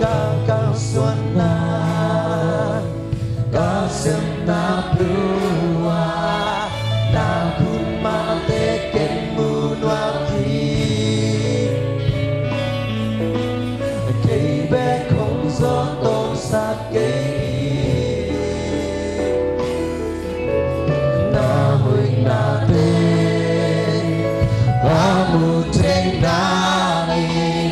kakak suana kasenta blua nakun mate kenmu nuaki cây bé không gió tôm sát cây na huynh na tê ba mu thế na in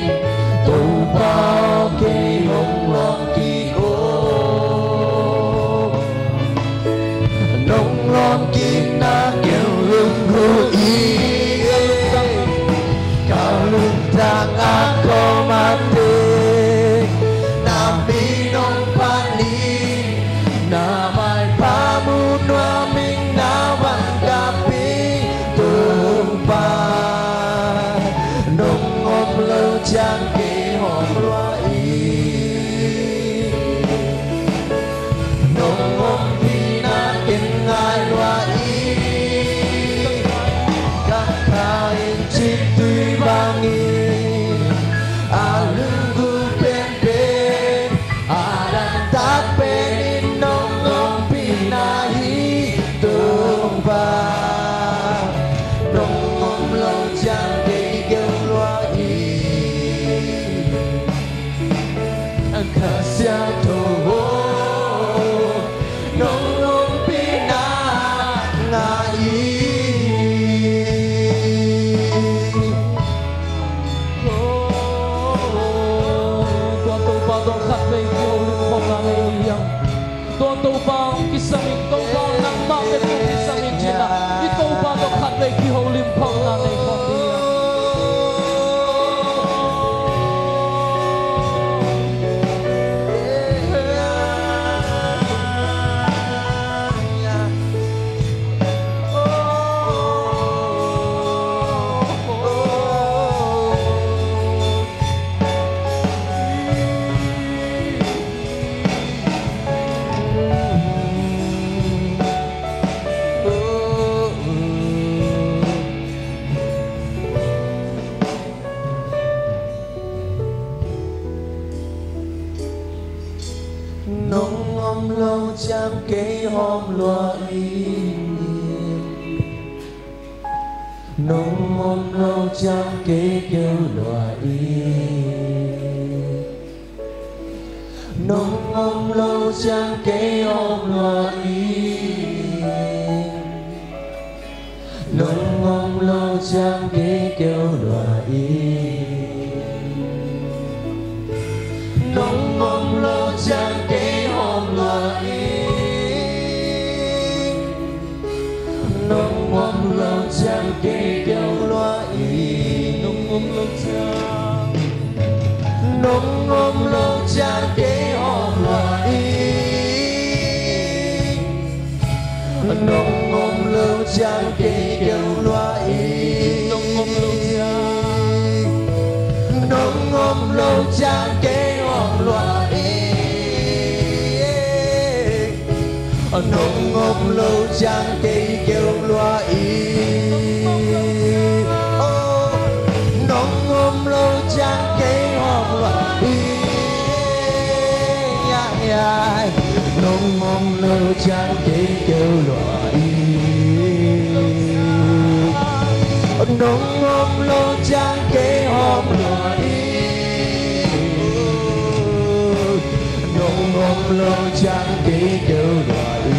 tu bao cây hồng lòng kỳ cô nông lòng kim na kêu lưng hư y cao lưng thang ác có mặt tê nam bi nông phan lý na mai pa mu noa minh na văn ca pi tương pa nông ôm lâu trang kê hòm loa y nông ôm pi na kinh ngai loa y các khai chim tuy bang y a lưng gu bên bên a đang tác bên nông ôm pi na hi tương pa nông ôm lâu trang kê kêu loa y khả xa thô nông ôm pi na nga y Tuan tu bao dong khát về kiêu linh phong là ngày liang. Tuan tu bao kisang ik tu bao nang bao ke tu kisang ik china. I tu bao dong khát về kiêu linh phong là ngày phong liang. nông ôm lâu trang cây hôm loa y nông ôm lâu trang cây kêu loa y nông ôm lâu trang cây hôm loa y nông ôm lâu trang cây kêu loa y nông ôm lâu trang cây hôm loa y nông ôm lâu trang cây kêu loa y nông ôm lâu trang nông ôm lâu trang cây hôm loa y nông ôm lâu trang cây kêu loa y nông ôm lâu trang nông ôm lâu trang cây hôm loa y nông ôm lâu trang cây kêu loa y nông ôm lâu trang cây hôm loa y nông ôm lâu trang cây kêu loa y nông ôm lâu trang cây hôm loa y nông ôm lâu trang cây kêu loa y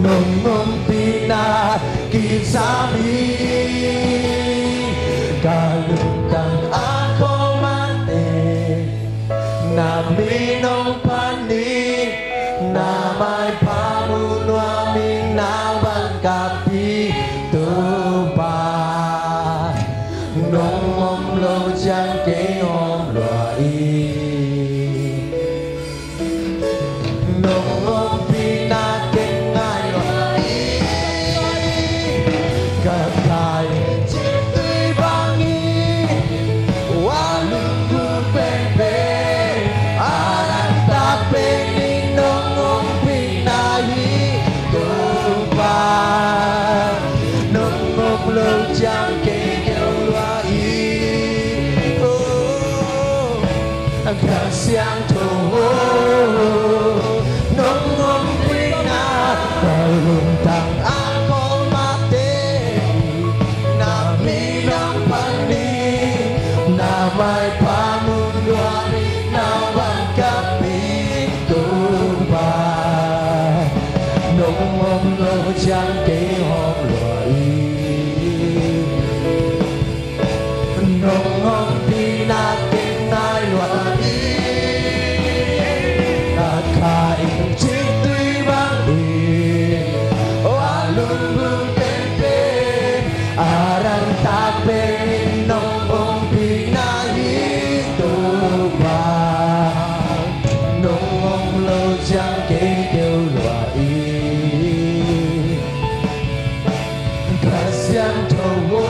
nông ôm pina kim sa mi cả lưng tăng á khó mate na mi nông pan ni na mai pa mu noa mi na văn ca pi tu pa nông ôm lâu trang cây hôm loa y nông ôm pina kinh ngai loa y cả khai chim tuy bang y qua lưng gu bên bên a đang ta bên ni nông ôm pina chẳng kế hôm lụa nông hông đi na kinh nai lụa na khai chỉ tuy bang đi oa lung bung tên tên arang ta bên nông hông đi na hi tu ba nông hông lâu chẳng kế kêu lụa kasihan tawo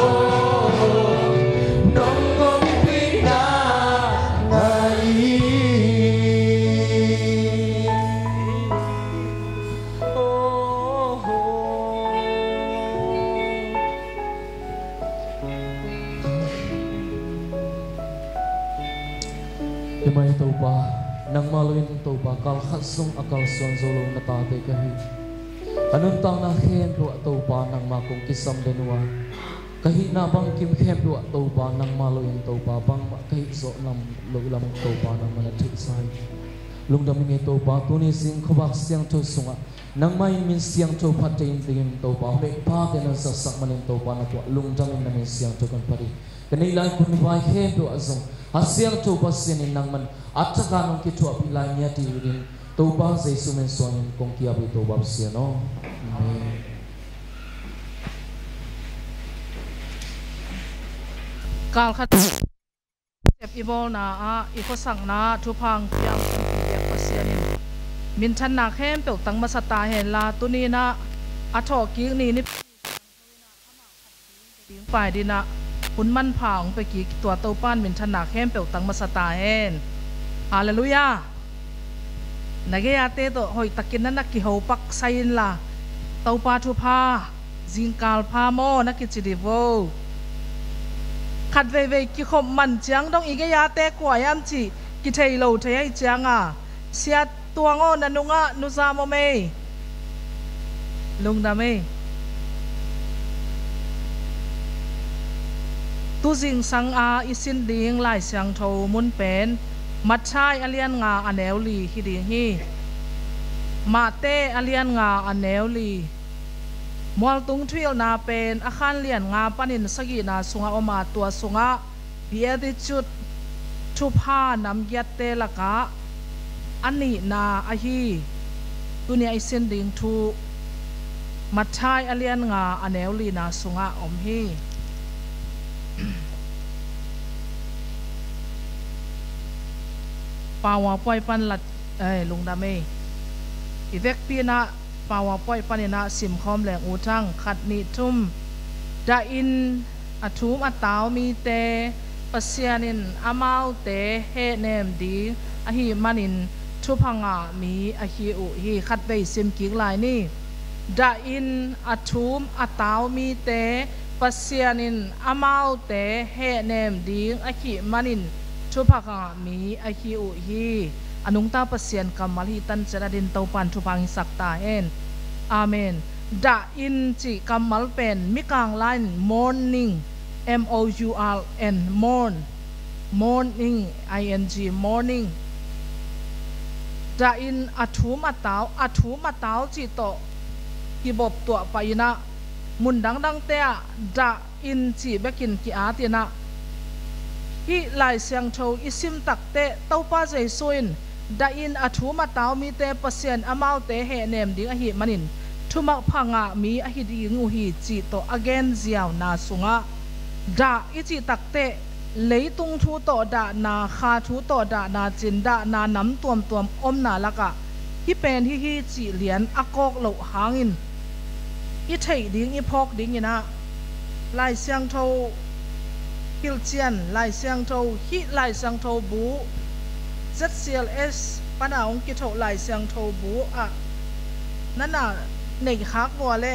nongong pina ngai Imay taupa nang maluin taupa kal khasung akal suan zolong natate kahi anun tang na khen ruwa taupa nang makong kisam denwa kahi na bang kim khem ruwa taupa nang maluin taupa bang kahi zo nam loilam taupa nang manathi sai lungdam nge taupa tuni sing khobak siang tho sunga nang mai min siang tho phatein tingin taupa me pa kenan sa sak manin taupa na ko lungdam in min siang tho kan pari kanai lai kun vai khem do azong asiang taupa sinin nang man ataka nong ki tho pilai nya ti rin taupa jesu men soin kong kia bi taupa siano amen kal khat sep ibol na a iko sang na thupang piang ya pasianin min than na khem pe tang ma sata hen la tuni na a tho ki ni ni ding pai dina hun man phang pe ki tua to pan min than na khem pe tang ma sata hen hallelujah nage ate to hoi takin na ki ho pak sain la to pa thu pha jingkal pha mo na ki chidivo khát về về ki khom man chang dong ige ya te kwa yam chi ki thei lo thei ai chang a sia tuang on anunga nu za mo me lung da me tu jing sang a isin ding lai sang tho mun pen mat chai alian nga aneu li hi ding hi ma te alian nga aneu li mual tung thuil na pen akhan lian nga panin sagi na sunga oma tua sunga biadi chut thupha nam gyat te laka ani na ahi tunia isen ding thu mathai alian nga aneuli na sunga om hi pawa poi pan lat lungdame ivek pina pawa poi panina sim khom leng utang khat ni thum da in athum ataw mi te pasianin amau te he nem di ahi manin thupanga mi ahi u hi khat ve sim king lai ni da in athum ataw mi te pasianin amau te he nem di ahi manin thupanga mi ahi u hi anung ta pasian kamal hi tan chana din to pan thupang sakta hen amen da in chi kamal pen mikang line morning MOURN morning ing morning da in athum ataw chi to ki bob to paina mun dang te da in chi bekin ki atina hi lai siang tho isim takte topa jai soin da in athuma taw mi te pasien amau te he nem ding a hi manin thuma phanga mi a hi ding u hi chi to again ziaw na sunga da ichi takte leitung thu to da na kha thu to da na chin da na nam tuam om na laka hi pen hi chi lian akok lo hangin i thei ding i phok ding ina lai siang tho kil chian lai siang tho hi lai siang tho bu ZCLS panaung ki tho lai siang tho bu a nana nei khak wale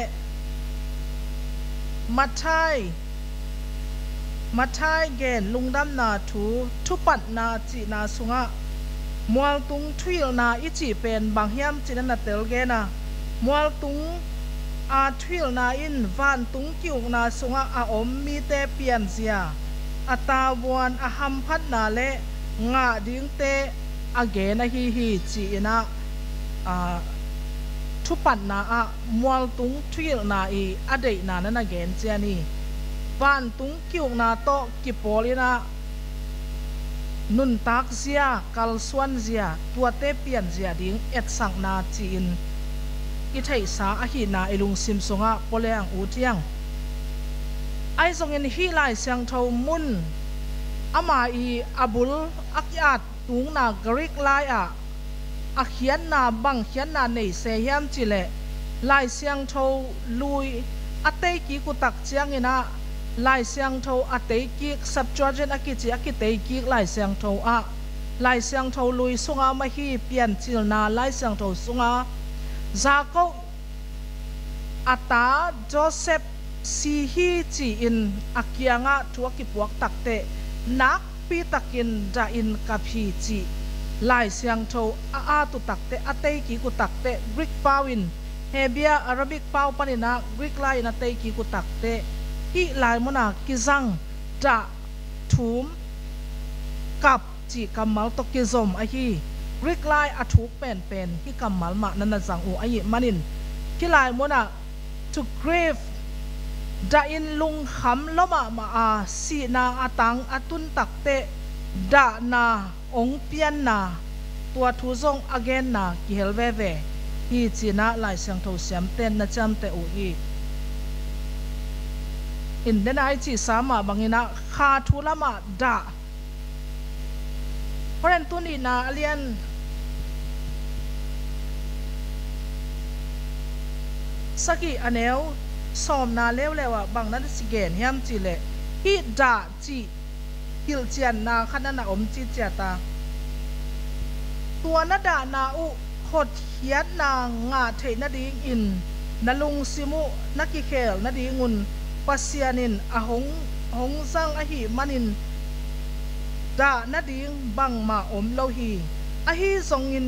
mathai gen lungdam na thu pat na chi na sunga mual tung thuil na ichi pen banghiam china na tel ge na mual tung a thuil na in van tung kiu na sunga a om mi te pian zia atawan aham phat na le nga ding te again a hi chi na ทุปันนาอะมัวตุงทุยนาอีอเดนานั่นเกนเจนี่บ้านตุงคิวนาโตกิปอลินานุนตักเสียกัลสวนเสียตัวเตเปียนเสียดิ้งเอ็ดสังนาจีนอิทัยสาอหินาไอลุงซิมสงะปอเลงอูเทียงไอทรงเงินฮีไลเสียงเทามุนอามาอีอับุลอักยัดตุงนากริกไลอะอักเขียนนาบังเขียนนาในเสียมจิเลไลเสียงเทาลุยอัตเตกิกุตักเจียงอินะไลเสียงเทาอัตเตกิสับจวดเจนอักิจิอักิเตกิไลเสียงเทาอะไลเสียงเทาลุยสุงามาฮีเปลี่ยนจิลนาไลเสียงเทาสุงาจาก็อัตตาโจเซฟซีฮีจีอินอักยังะทัวกิปวกตักเตนักปีตักินจะอินกับฮีจีไลเสียงโทอาตุตักเตอเตกิกุตักเตกรีกปาวินเฮเบียอาราบิกปาวปนินะกรีกไลนะเตกิกุตักเตอีไลมนากิซังจะทุมกับจีกัมมัลตกิซอมไอฮีกรีกไลอทุกเป็นที่กัมมัลมานันนังอูไอมันินกิไลมนา to grave ดาอินลุงขำลมามาอาสีนาอาตังอาตุนตักเตดานาองเปียนนาตัวทุจงอเกนนากิเฮลเวเวฮีจีนาไลเสียงโทเสียมเต้นนะจำเตอุฮีอินเดนไอจีสามาบังอินะคาทุลมาดาเพราะฉะนั้นตัวนี้นาเลียนสกีอันเอวสอมนาเลวเลยว่าบางนั้นสิเกนเฮียมจีเลฮีดาจีฮิลเจียนนาขันนาอมจีเจตาตัวนาดานาอุขดเขียนนางาเทนดีอินนลุงซิมุนักกิเคลนดีงุนปัสยานินอหงซังอหิมันินดานดีงบังมาอมโลหีอหิทรงอิน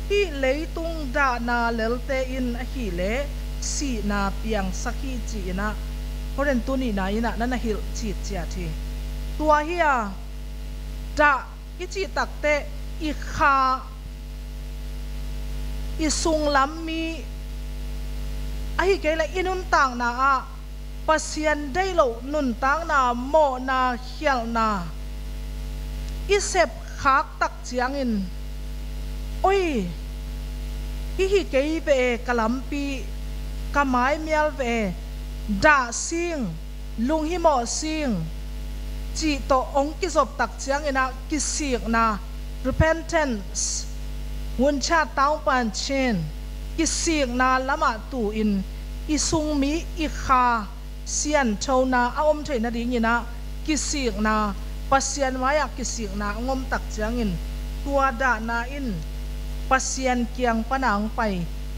ฮีเลยตุงดานาเลลเตอินอหิเลสีนาเปียงสักฮีจีนะเพราะเรนตัวนี้นะนะนั่นฮิลจีเจียทีตัวเฮียดาอิจิตักเตอิคาอิสุงลำมีไอ้เกลอินุนต่างนาอะปัสยันได้โลนุนต่างนาโมนาเขียลนาอิเซบขากตักเจียงอินโอ้ยฮิเกยเวกลัมปีกะไม้เมียลเวดาซิงลุงฮิโมซิงจีโตองกิจบตักเจียงอินะกิสิกนา repentance หุ่นชาเต้าปันเชนกิสิกนาละมาตูอินอิซุงมีอิคาเซียนชาวนาอมเทนดีงินะกิสิกนาปัสยันไว้กิสิกนางมตักเจียงอินตัวดานาอินปัสยันเกียงปนังไป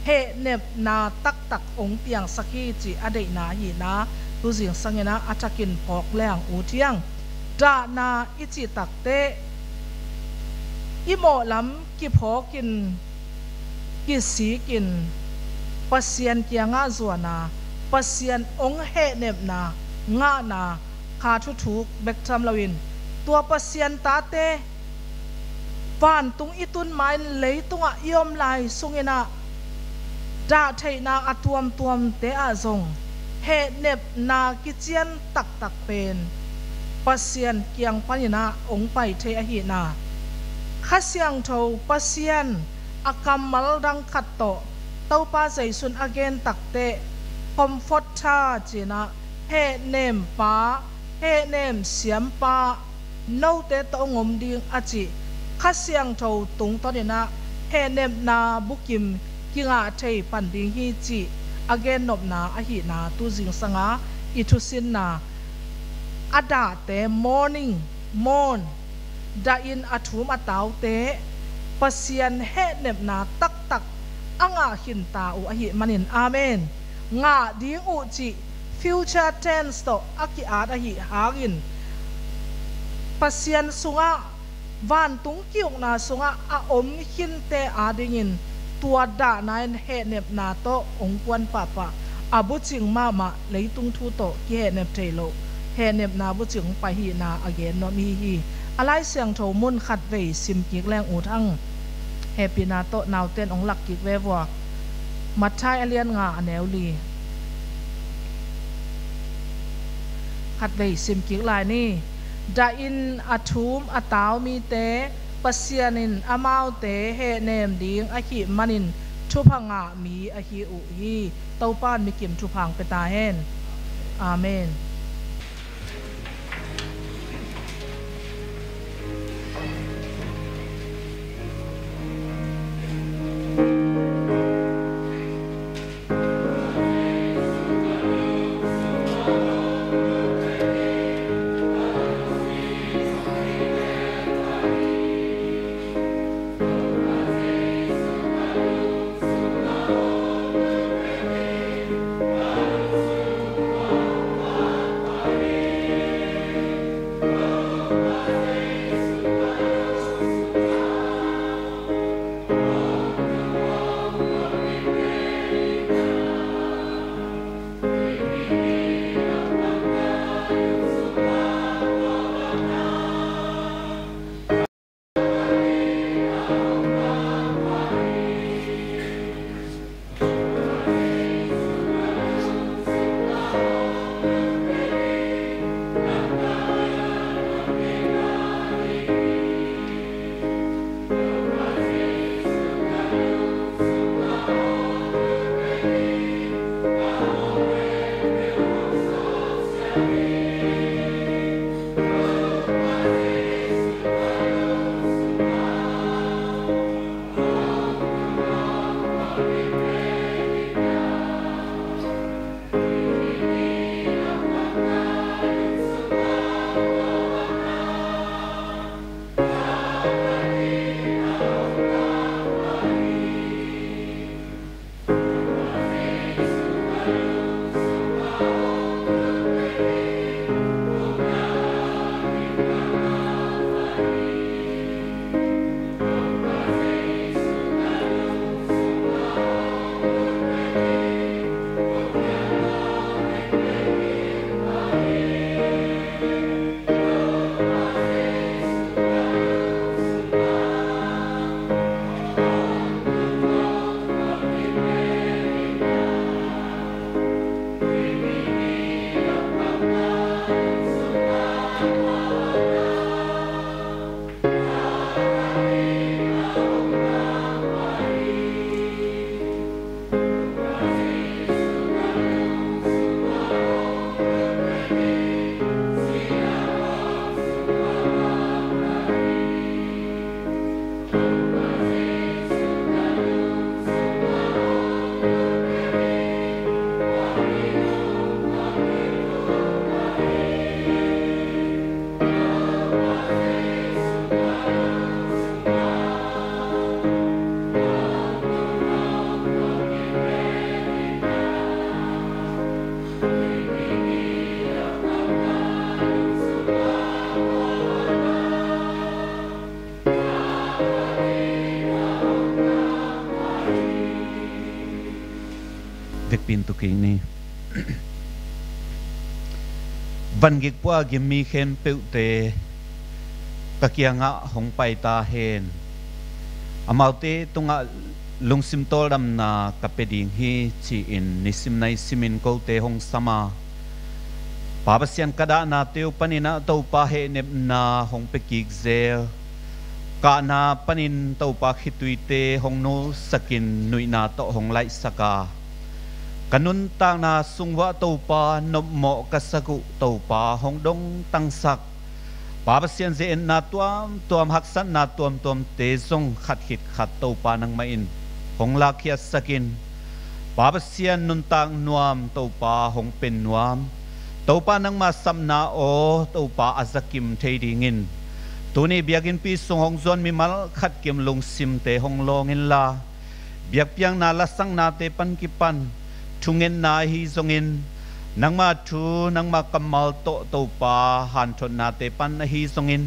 เฮเนบนาตักองเปียงสักฮีจีอเดนาหีนาตุจิงสังเงนะอัจกินพอกแรงอูเทียงดานาอิจิตักเตอิโมลัมกิพอกินกิสีกินปัสยันเกียงอาจวนาปัสยันองเฮเนบนางานาคาทุกเบกทำลวินตัวปัสยันตาเตฟานตุงอิตุนไม้เลยตุงอะยอมลายสุงเงนะดาไทนาอตวมเตอาจงเฮเนบนากิเจียนตักเป็นปัสยันเกียงปัญญาองไปเทอหินาข้าเสียงโทปัสยันอากำมัลดังขัดโตเต้าป้าใจสุนอเกนตักเตคอมฟอร์ตชาจีนะเฮเนมป้าเฮเนมเสียมป้าโนเตตองมดิงอจิข้าเสียงโทตุงตอนนี้นะเฮเนมนาบุกิมกิงอาเทปันดิงฮีจีอเกนนบนาอหินาตุจิงสังาอิทุสินนาอดาเตมอร์นิ่งมอนดาอินอัทุมอตาวเตปัสยันเฮเนบนาตักอังอาหินตาอุอหิมันินอาเมนงาดิงอุจิ future tense โตอักิอาดอหิหากินปัสยันสุงะวันตุงกิวนาสุงะอาอมหินเตอาดิงินตัวดานายเฮเนบนาโตองควนปะปะอาบุจิงมาเลยตุงทูโตกิเฮเนบเทโลเฮเนบนาบุจิงไปหีนาอเกนนอมีฮีอะไรเสียงโถมุนขัดเวซิมกิกแรงอูทั้งเฮปีนาโตนาวเต้นองหลักกิกเววัว มัดใช้อเลียนงาอันแนวลีขัดเลยซิมกิกลายนี่ดาอินอัทุมอัตาวมีเตปัสยานินอามาวเตเฮเนมดิงอหิมันินทุพังะมีอหิอุฮีเต้าป้านมีกิมทุพังเปตาเฮนอาเมนpintu king ni van gik pua gimmi khen peute kakianga hong pai ta hen amaute tunga lungsim tol dam na kapeding hi chi in nisim nai simin ko te hong sama babasian kada na teu panina to pa he nep na hong pekik zel ka na panin to pa khituite hong no sakin nuina to hong lai saka kanun tang na sungwa to pa nop mo kasaku to pa hong dong tangsak babasian ze na tuam haksan na tuam te zong khat khit khat to pa nang main hong lakhia sakin babasian nun tang nuam to pa hong pen nuam to pa nang ma samna o to pa azakim thedingin tuni biagin pi song hong zon mi mal khat kim lung sim te hong longin la biak piang na lasang na te pan kipan thungen na hi zongin nang ma thu nang ma kamal to pa han thon na te pan hi zongin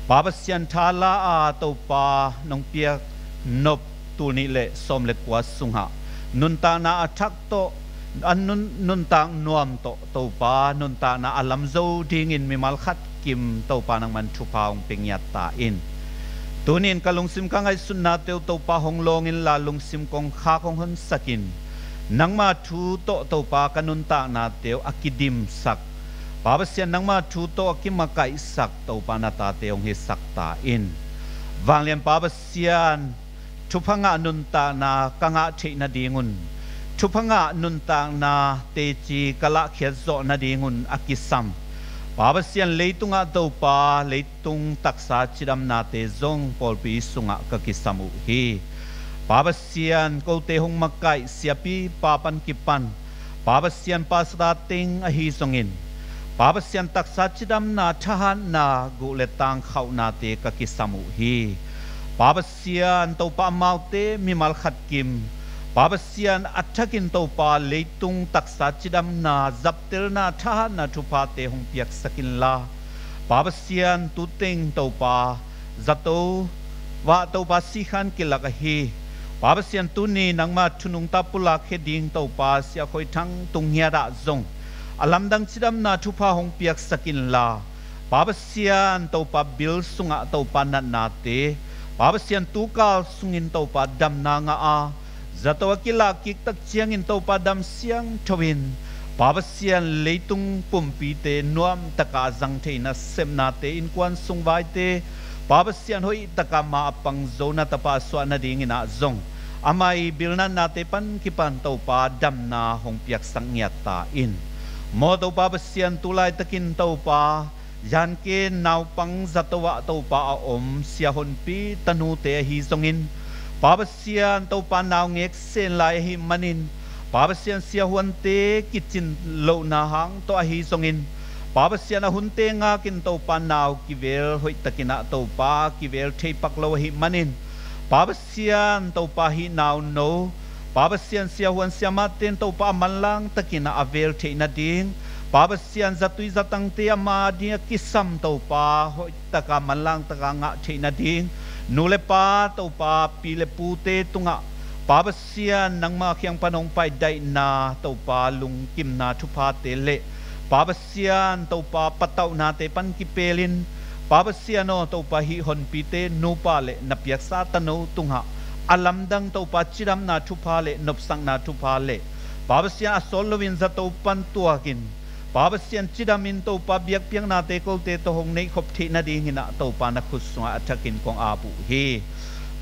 babasian thala a to pa nong piak nop tuni le som le kwa sungha nun ta na athak to an nun tang nuam to pa nun ta na alam zo ding in mi mal khat kim to pa nang man thu paung pingyat ta in tunin kalungsim ka ngay sunna teu to pa hong longin la lungsim kong kha kong hon sakin nangma thu to pa kanunta na teu akidim sak babasian nangma thu to akimakai sak to pa na ta teong hi sak ta in wanglian babasian thupanga nunta na kanga theina dingun thupanga nunta na teji kala khiazo na dingun akisam babasian leitunga to pa leitung taksa chiram na te zong polpi sunga kakisamu hi babasian ko te hong makai siapi papan kipan babasian pasdating ahi songin babasian taksa chiram na thahan na guletang khau na te kakisamu hi babasian to pa maute mimal khatkim babasian athakin to pa leitung taksa chidam na zaptel na tha na thupa te hong piak sakin la babasian tuteng to pa zato wa to pa sikhan kilaka hi babasian tuni nangma thunung tapula kheding to pa sia khoi thang tunghya ra zong alamdang chidam na thupa hong piak sakin la babasian to pa bil sunga to pa na te babasian tukal sungin to pa dam na nga a zato akila kik tak chiang in to padam siang thawin babasian leitung pumpi te nuam taka zang theina semna te in kwan sungwai te babasian hoi taka ma apang zona tapa swa na ding ina zong amai bilna na te pan kipan to pa dam na hong piak sangyat ta in mo to babasian tulai takin to pa yan ke naw pang zatowa to pa om sia hon pi tanu te hi zongin babasian to panaw ngek sen lai hi manin babasian sia huante kitchen lo na hang to ahi songin babasian a hunte nga kin to panaw kivel hoi takina to pa kivel theipak lo hi manin babasian to pa hi naw no babasian sia huan sia maten to pa manlang takina avel theina ding babasian zatui zatang te ama dia kisam to pa hoi taka manlang taka nga theina ding nule pa to pa pile pute tunga babasian nang ma khyang panong pai dai na to pa lung kim na thupa te le babasian to pa pataw na te pan kipelin babasian no to pa hi hon pite nu pa le napiak sa tano tunga alamdang to pa chiram na thupa le nopsang na thupa le babasian asolowin za to pan tuakin babasian chidamin to pa biak piang na te ko te to hong nei khop thi na ding hina to pa na khuswa athakin kong apu hi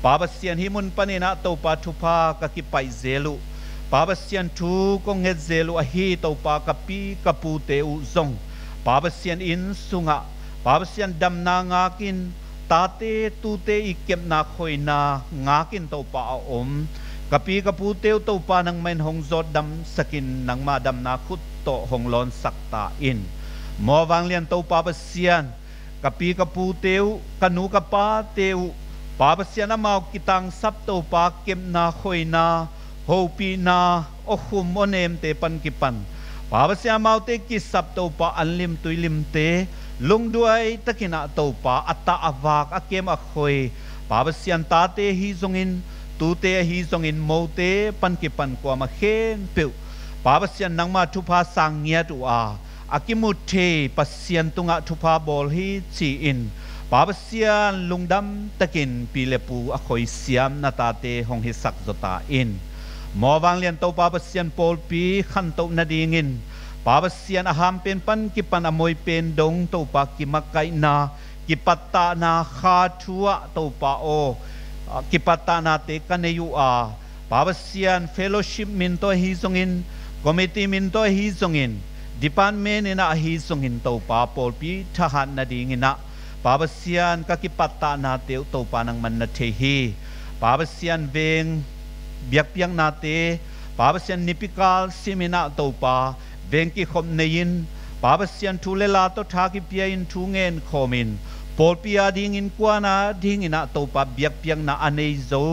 babasian himun panina to pa thupa ka ki pai zelu babasian thu kong nge zelu a hi to pa kapi kapu te u zong babasian in sunga babasian dam na ngakin tate tu te ikem na khoina ngakin to pa om kapi kapu te to pa nang main hong zot dam sakin nang madam na khut to hong lon sakta in mo wanglian to babasian kapi kapu teu kanu kapa teu babasian amau kitang sap to pa kem na khoina hopi na ohum onem te pan kipan babasian mau te kisap to pa anlim tuilim te lungduai takina to pa ata avak akem akhoi babasian tate hi zongin tute hi zongin mote pan kipan kwa ma khen peu babasian nangma thupa sangnya tua akimuthe pasian tunga thupa bol hi chi in babasian lungdam takin pilepu akhoi siam natate hong hi sak zota in mo wanglian to babasian polpi khan to na dingin babasian aham pen pan kipan amoy pen dong to pa kimakai na kipata na kha thua to pa o kipata na te kaneyu a babasian fellowship min to hi zongin committee min to hi zongin department ina hi zongin to pa polpi thahan na dingina babasian kakipata na te to pa nang man na the hi babasian veng biak piang na te babasian nipikal simina to pa veng ki khom nein babasian thulela to tha ki pia in thungen khomin polpia ding in kwana ding ina to pa biak piang na anei zo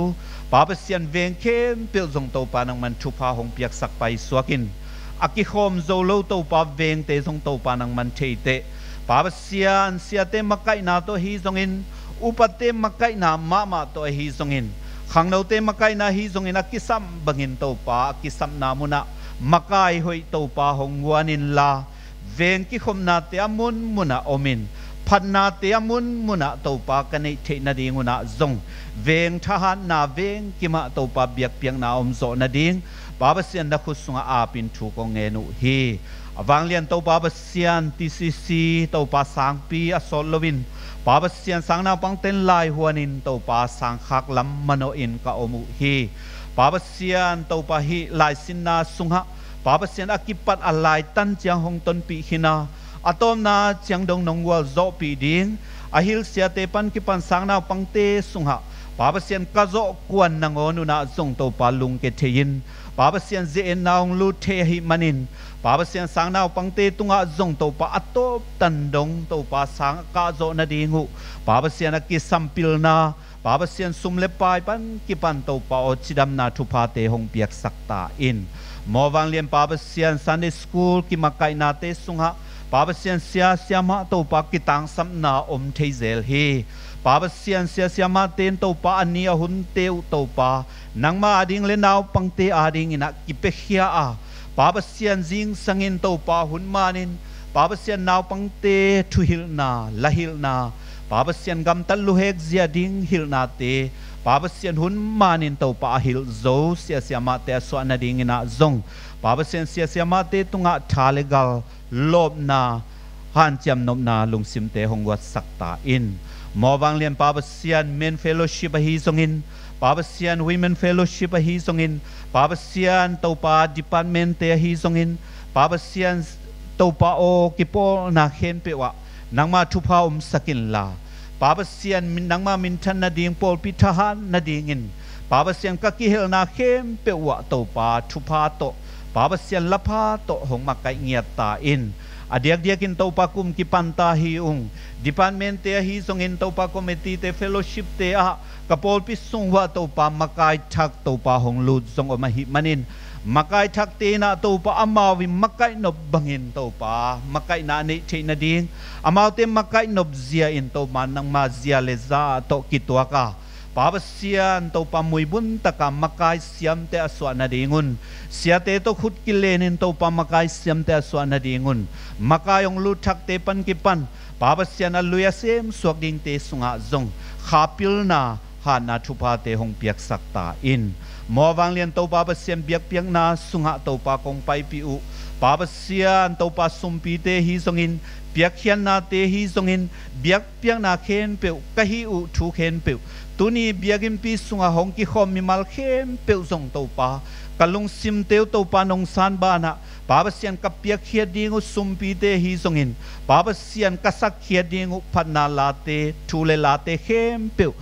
babasian veng khem pel jong to pa nang man thupa hong piak sak pai swakin aki khom zo lo to pa veng te jong to pa nang man theite babasian siate makai na to hi zongin upate makai na mama to hi zongin khangno te makai na hi zongin akisam bangin to pa kisam na muna makai hoi to pa hong wanin la veng ki khom na te amun muna omin พันนาเตียมุนมุนะตัวปากันในเทนาดิงุนะจงเวงทหารนาเวงกิมาตัวปาเบียกเปียงนาอมโซนาดิงบาบเสียนนักขุสุงอาปินถูกงเงนุฮีวางเลียนตัวบาบเสียนทีซีซีตัวปาสังปีอสโลวินบาบเสียนสังนาปังเต็นลายหัวนินตัวปาสังขักลำมโนอินกะอมุฮีบาบเสียนตัวปาฮีลายสินนาสุงหะบาบเสียนอากิปัดอะไรตันเจียงหงตนปีหินาอาตอมนาเจียงดงนงวัวโจปีดิงอาฮิลเสียเตปันกิปันสังนาปังเตสุงหะบาบเสียนกะโจกวนนงอนุนาจงตัวปาลุงเกเทยินบาบเสียนเจนนาวลูเทหิมันินบาบเสียนสังนาวปังเตตุงะจงตัวปาอัตบตันดงตัวปาสังกะโจนาดิงูบาบเสียนกิสัมปิลนาบาบเสียนสุมเลปายปันกิปันตัวปาอจิดัมนาทุพาเตหงเปียกสักตาอินมอวังเลียนบาบเสียนซันเดย์สคูลกิมาไกนาเตสุงหะบาบเสียนเสียเสียมาตัวปากิตังสัมนาอมเทเซลฮีบาบเสียนเสียเสียมาเตนตัวปาอันนี้หุ่นเตวตัวปานังมาอดิงเลนาวปังเตอดิงอินักกิเปเฮียอาบาบเสียนจิงสังอินตัวปาหุ่นมานินบาบเสียนนาวปังเตทุฮิลนาละฮิลนาบาบเสียนกำตัลลุเฮกเจียดิงฮิลนาเตบาบเสียนหุ่นมานินตัวปาฮิลโซเสียเสียมาเตสวนาดิงอินักจงบาบเสียนเสียเสียมาเตตุงะทาเลกัลลบนาฮันจำนบนาลุงซิมเตหงวัดสักตาอินมอวังเลียนบาบเสียนเมนเฟโลชิปฮีซงอินบาบเซียนวิเมนเฟโลชิปฮีซงอินบาบเซียนตัวปาดิพาร์ตเมนต์เตฮีซงอินบาบเซียนตัวปาโอกิโปนาเคนเปวะนังมาทุพาสกินลาบาบเซียนนังมามินทันนาดิงโปลปิทหานนาดิงินบาบเซียนกะกิเฮลนาเคนเปวะตัวปาทุพาโตบาบเซียนละพาโตหงมาไกเงียตาอินอเดียกเดียกินตัวปากุมกิปันตาฮีอุงดิพาร์ตเมนต์เตฮีซงอินตัวปาคอมเมตีเตเฟโลชิปเตอะกะโปลปิสุงวะตัวปามากายทักตัวปาหงลูดทรงอมาหิมันินมากายทักเตนะตัวปาอามาวิมากายนบบังอินตัวปามากายนาเนเชนาดิงอามาเตมากายนบเซียอินตัวมันนังมาเซียเลซาตัวกิตัวกาปาบเซียนตัวปามุยบุนตะกามากายเสียมเตอสวนาดิงุนเสียเตตัวขุดกิเลนินตัวปามากายเสียมเตอสวนาดิงุนมากายองลูทักเตปันกิปันปาบเซียนอลุยเซมสวกดิงเตสุงะจงขาปิลนาหานาทุพาเตหงเปียกสักตาอินมอวังเลียนตัวปาบเซียนเบียกเปียงนาสุงะตัวปากงไปปิอุปาบเซียนตัวปาสุมปีเตฮีซงอินเปียกเขียนนาเตฮีซงอินเบียกเปียงนาเคนเปียวกะฮีอุทุเคนเปียวตุนีเบียกิมปีสุงะหงกิขอมมิมัลเคนเปียวจงตัวปากะลุงซิมเตวตัวปานงซานบานะปาบเซียนกับเปียกเขียดิงุสุมปีเตฮีซงอินปาบเซียนกะสักเขียดิงุพันนาลาเตทูเลลาเตเคนเปียว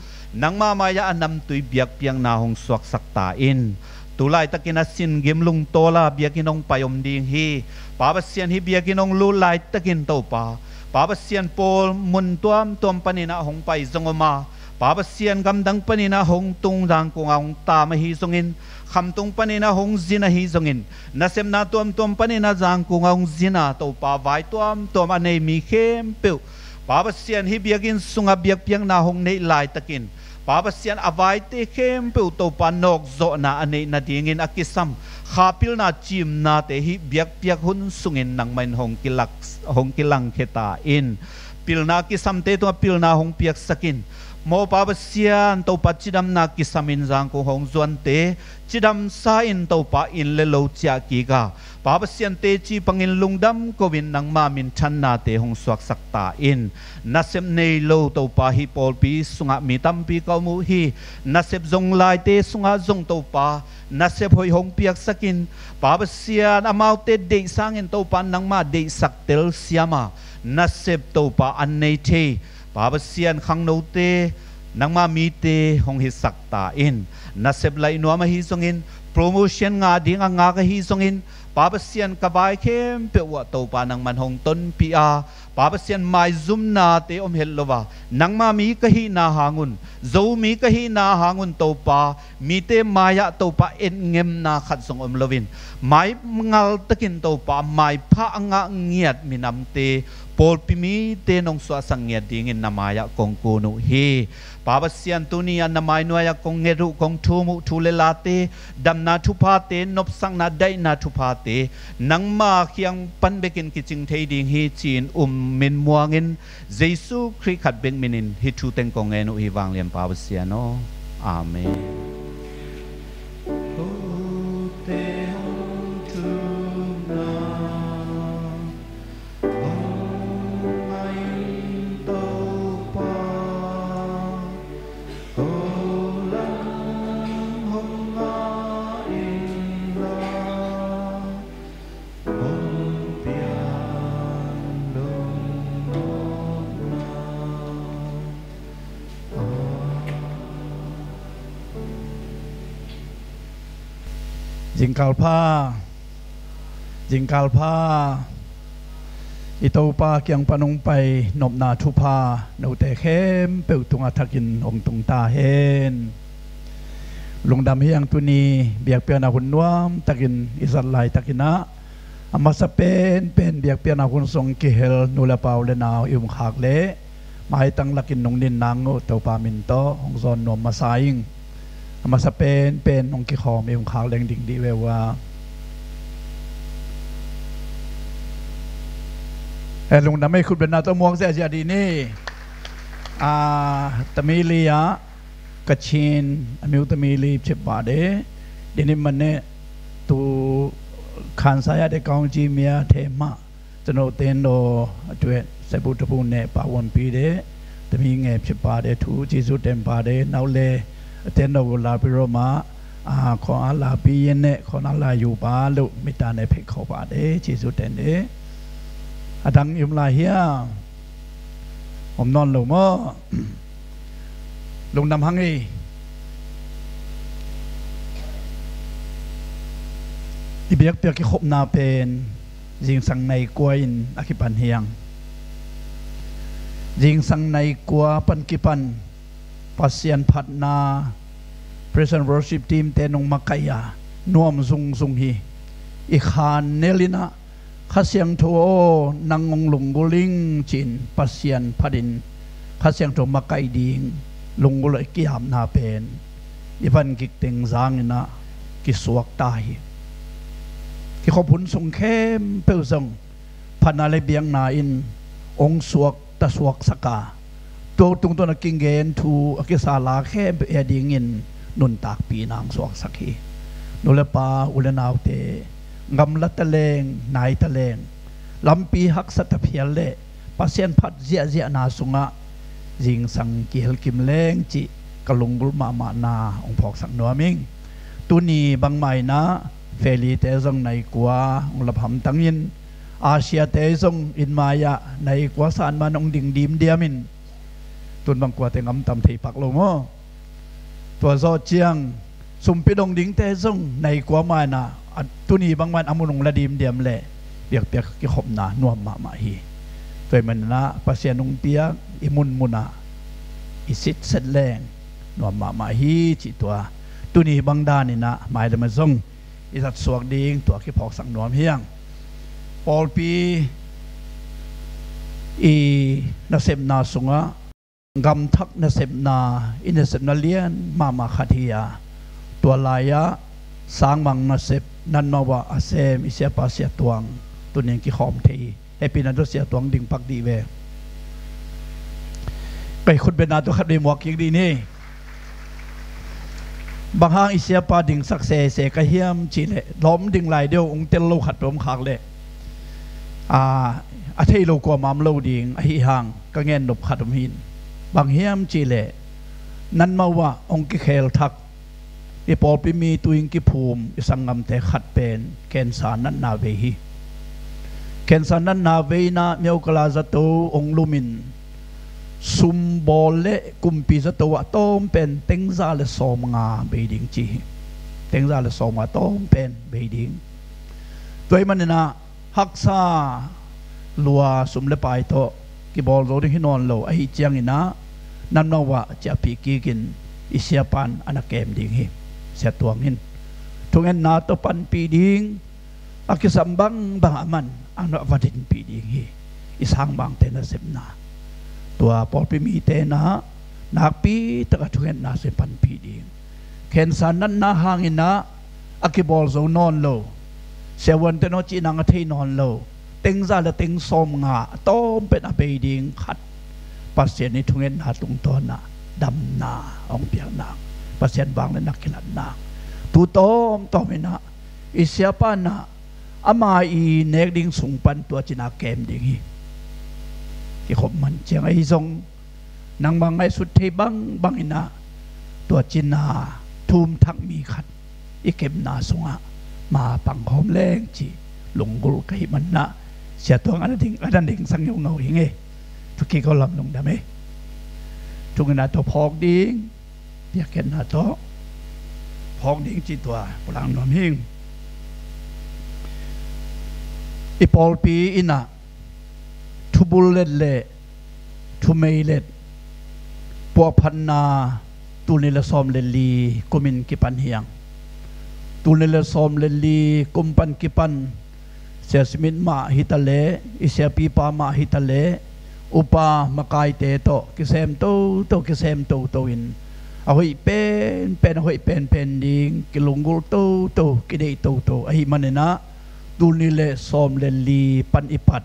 นังมามายาอันนำตุยเบียกเปียงนาหงสวกสักตาอินตุลายตะกินสินเกมลุงโตลาเบียกินองไปอมดิงฮีปาบเซียนฮีเบียกินองลูลายตะกินโตปาปาบเซียนโปลมุนตัวมปนินะหงไปจงอมาปาบเซียนกำดังปนินะหงตุงดังกงองตามฮีจงอินคำตุงปนินะหงจินะฮีจงอินนัเซมนาตัวมปนินะจังกงองจินะโตปาไว้ตัวมันในมีเข้มเปิวปาบเซียนฮีเบียกินสุงaเบียกเปียงนาหงในลายตะกินปาบเซียนอวัยเตเข้มเปิวตัวปานอกโซนาอันในนาดิงินอากิซัมขาพิลนาจิมนาเตฮิเบียกเปียกหุนสุงินนังมันหงกิลังเขตาอินพิลนากิซัมเตตัวพิลนาหงเปียกสกินโมปาบเซียนตัวปัจจิดัมนากิซัมินจังคงหงจวนเตจิดัมซาอินตัวปาอินเลโลเจียกีกาปาบเซียนเตจีปังอินลุงดัมกวินนังมามินชันนาเตหงสวกสักตาอินนัเซมเนโลตัวปาฮิปอลปีสุงะมีตัมปีกามูฮีนัเซบจงลายเตสุงะจงตัวปานัเซบหอยหงเปียกสกินปาบเซียนอมาวเตเดสังอินตัวปานังมาเดสักเตลเซียมานัเซบตัวปาอันเนเทปาบเซียนขังโนเตนังมามีเตหงฮิสักตาอินนัเซบไลนัวมาฮิซงอินโปรโมชั่นงาดิงงากะฮิซงอินปาบเซียนกบายเข้มเปียวตัวปานังมันหงต้นปีอาปาบเซียนไม่ซุมนาเตอมเฮลโลวานังมามีกะฮีนาหางุนโจมีกะฮีนาหางุนตัวปามีเตมายะตัวปาเอ็นเงมนาขัดสงอมลวินไม่งัลตะกินตัวปาไม่พะงะเงียดมีนำเตป Paul pimi te nong so asangya dingin namaya kong kuno he babasian tunia namay noya kong ngeru kong tumu tulelate damna tupate nopsang na day na tupate nang ma kiyang panbekin kiching thay ding he chin min muangin Jesu krikat beng minin hitu teng kong enu hiwang liam babasiano amen. Jingkal pa ito pa kiyang panumpay nop na tupa no te khem peu tung atakin ong tung ta hen lungdam hiyang tuni biak pian ahun nuam takin isalai takina amasa pen biak pian ahun song kihel nula paule na khak le mai tang lakin nong nin nango to pa min to ong zon nom masaing amasa pen nong ki khom khak leng ding di wewa lung namay khut ben na to muang se jadi ni Tamilia Kachin amiu Tamili chepa de dini mane tu khan saya de kaung ji mia thema chano ten do atwe sebu tapu ne pa won pi de tami nge chepa de thu jisu tem pa de naw le ten do la pi ro ma kho ala pi yin ne kho na la yu pa lo mita ne phik kho pa de jisu ten de adang im la hia om non lo mo lung nam hang i ibiak piak ki khop na pen jing sang nei koin akipan hiang jing sang nei kwa pan kipan pasian phat na present worship team te nong makaya nuam zung hi I khan nelina khasiang tho nangong lungguling chin pasian phadin khasiang tho makai ding lunguloi kiam na pen ivan gik teng zangina ki suak tai ki khopun song khem pe zong phanale biang na in ong suak ta suak saka to tung to na kingen thu akisala khem pe eding in nun tak pi nang suak sakhi nulepa ulenaw te ngam la taleng nai taleng lampi hak sat phial le pasien phat zia na sunga jing sang ki hel kim leng chi kalungul ma na ong phok sang noming tuni bang mai na feli te zong nai kwa ong lap ham tangin asia te zong in maya nai kwa san man ong ding dim diamin tun bang kwa te ngam tam thei pak lo mo to zo chiang sumpi dong ding te zong nai kwa ma na tuni bang man amunong ladim diam le piak ki khop na nuam ma hi toy man na pasianung tia imun muna isit set leng nuam ma hi chi tua tuni bang da ni na mai le ma zong isat suak ding tua ki phok sang nuam hiang Paul pi I na sem na sunga gam thak na sem na in sem na lian ma khathia tua laya sang mang na sep nan mawa asem isia pa sia tuang tuning ki khom thei happy na do sia tuang ding pak di ve kai khut be na to khat de mok ki di ni bang hang isia pa ding sak se ka hiam chi le lom ding lai deu ong tel lo khat rom khak le a thei lo ko mam lo ding a hi hang ka ngen nop khat um hin bang hiam chi le nan mawa ong ki khel thak I Paul pi mi tuing ki phum isangam te khat pen ken sa nan na ve hi ken sa nan na ve na meu kala za to ong lumin sum bole kumpi za to wa tom pen teng za le som nga be ding chi teng za le som wa tom pen be ding toy man na haksa lua sum le pai to ki bol ro ding hinon lo ai chiang ina nan no wa cha pi ki kin isiapan anakem ding hi sia tuangin tungen na to pan pi ding akisambang bangaman ano vadin pi ding hi อิสังบางเตนะเสมนาตัวปอลปีมีเตนะนักปีตะกะทุเห็นนาเสปันปีดิงเข็นสันนั้นนาหางอินะอากิบอลโซนอนโลเสวันเตนอจีนังเทนอนโลเต็งซาละเต็งสมงาต้มเป็นอเบดิงขัดปัสเซียนในทุเห็นนาตุงตอนนาดำนาองเปียกนางปัสเซียนบางและนักกีฬานางตูต้มต้มนะอิเสียปานะอามาอีเนกดิงสุงปันตัวจินาเกมดิงที่ขบมันเจียงไอ้ทรงนางบางไอ้สุดที่บางอินะตัวจินาทุมทักมีขัดอีเกมนาสงะมาปังหอมแรงจีหลงกุลไกมันนะเสียตัวอันดิ่งสังยงเงาอย่างไงทุกทีเขาลำลงได้ไหมทุกนาตัวพอกดิ่งเปียกเห็นนาตัวพอกดิ่งจีตัวพลังนอมหิงอีปอลปีอินะทุบุลเล็ดเล่ทุเมเล็ดปวพันนาตูนิลซอมเลลีกุมินกิปันเฮียงตูนิลซอมเลลีกุมปันกิปันเสียสมินมาฮิตาเลอิเสียปีปามาฮิตาเลอุปามากายเตโตกิเซมโตกิเซมโตอินเอาให้เป็นเอาให้เป็นดิ่งกิลงกุลโตกิเดโตไอ้มันเนี่ยนะตูนิเลซอมเลลีปันอิปัด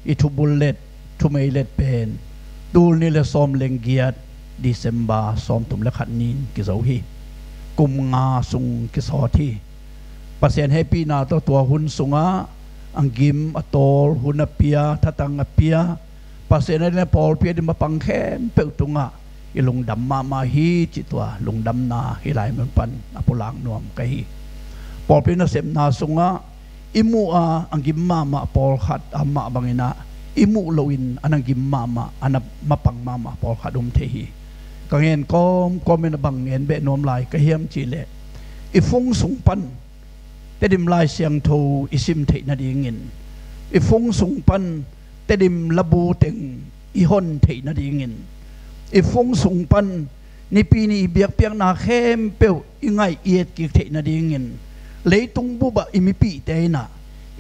อิทุบุลเลตทุเมเลตเป็นตูนิเลซอมเลงเกียดดิเซมบาซอมตุมและขัดนินกิเสาฮีกุมงาสุงกิสอทีปัสเซียนให้ปีนาตัวหุนสุงาอังกิมอตอลหุนเปียทัตังเปียปัสเซียนในปอลเปียดิมาปังแค่เปิดตุงะอีลงดำมาฮีจิตตัวลงดำนาฮิไลมันปันอปุลางนวมไกฮีปอลเปียนเสมนาสุงะอิมูอังกิมมาปอลขัดอามาบังอินะอิมูโลอินอันอังกิมมาอันมาปังมาปอลขัดอุมเทฮีก็เห็นก็ไม่นบังเห็นเบนนวมลายก็เฮียมจีเล่อีฟงสุงปันแต่ดิมลายเสียงโทอิซิมเทนาดีเงินอีฟงสุงปันแต่ดิมระบูเต็งอีฮอนเทนาดีเงินอีฟงสุงปันนี่ปีนี้เบียกเปียกนาเข้มเปียวอีไงเอียดกิเทนาดีเงินเลยตุงบุบะอิมิปีเตนะ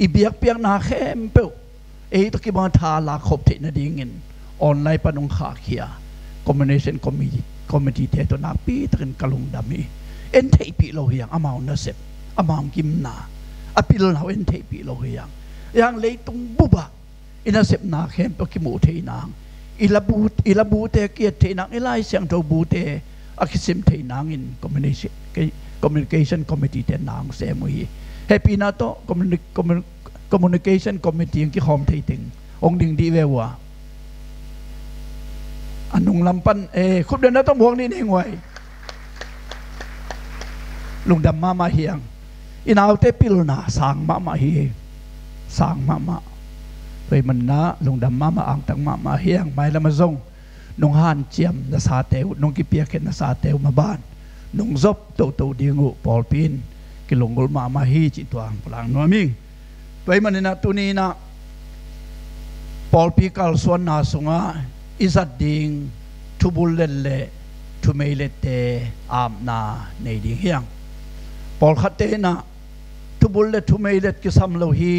อีเบียกเปียกนาเข้มเปียวตะกี้มาทาลาขบเทนาดีเงินออนไลน์ปนงขาเขียcombination committee เทตัวนักปีตะกันกลงดามีเอ็นเทปีโลเฮียงอามาวนาเซบอามาวกิมนาอปิลนาเอ็นเทปีโลเฮียงยังเลยตุงบุบะอินาเซบนาเข้มปกิมูเทนางอิลาบูเตเกียเทนางอิไลเสียงโทบูเตอคิซิมเทนางอินcommunication committee เทนางเซมุยเฮปีนาโต communication committee ยังกี่หอมเทติงองดิ่งดีเววะอันนุงลำปันคุบเดินต้องห่วงนี่นี่งวยลุงดำมาเฮียงอินเอาเตปิลนาสางมาเฮียสางมาไปมันนะลุงดำมาอ่างตังมาเฮียงไม่ละมาส่งนงฮันเจียมนาซาเตวนงกิเปียเกนาซาเตวมาบ้านนงซบโตดีงูปอลปินกิลงกลมาฮีจิตวางพลังนัวมิงไปมันนะตุนีนะปอลปีกัลส่วนนาสงะอิสัดดิงทุบุลเลเลทุเมเลเตอามนาในดิงเฮียงปอลขัดเตนะทุบุลเลทุเมเลตกิสัมโลฮี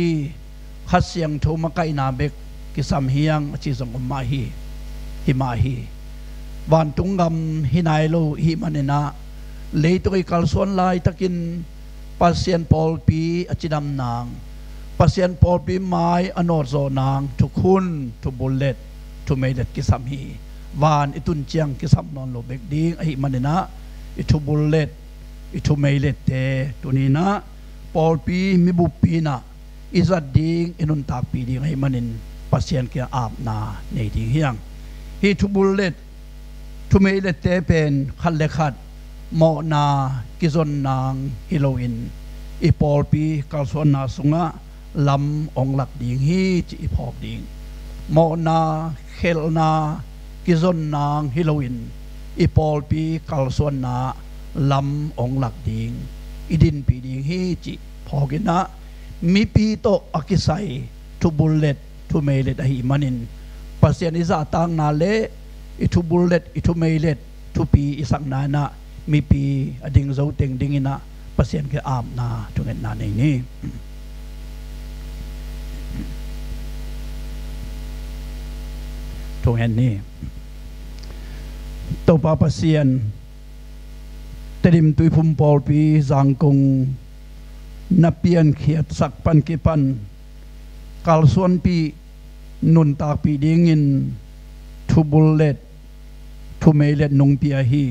ขัดเสียงทุมาไกนาเบกกิสัมเฮียงจิสงมาฮีฮิมาฮีวันตุงกำฮินายโลฮิมันนะเลยตัวกัลส่วนลายตะกินปัสเซียนปอลปีอจิดำนางปัสเซียนปอลปีไม้อนอร์โซนางทุกคนทุบุลเลตทุเมเล็ดกิสัมฮีวานอิตุนเจียงกิสัมนอนโลเบกดิ้งไอมันนะอิทุบุลเลตอิทุเมเล็ดเตตัวนี้นะปอลปีมิบุปีนะอิสัดดิ้งอินุนตากปีดิ้งไอมันนินปัสเซียนเกียอาบนาในดิ้งเฮียงฮิทุบุลเลตทุเมเล็ดเตเป็นขัดเลขัดหมอนากิซอนนางฮิโลอินอีปอลปีกัลสวนนาสุงะลำองหลักดิ้งฮีจีพอกดิ้งหมอนาเคลนากิซอนนางฮิโลอินอีปอลปีกัลสวนนาลำองหลักดิ้งอีดินปีดิ้งฮีจีพอกินนะมีปีโตอากิไซทุบุลเลตทุเมเลตอหิมันินปัสเซียนิซาตังนาเลอิทุบุลเลตอิทุเมเลตทุปีอิสังนานะมีปีอดิงโซเต็งดิงินะปัสเซียนkeอาบนาทุเงินนาในนี้ ตรงนี้ตัวปาปเซียนเตริมตุยพุ่มปอลปีจังกงนับเปียนเขียดสักปันกิปันกาลส่วนปีนุนตากปีดิ่งินทุบุลเลตทุเมเลตนงเปียฮี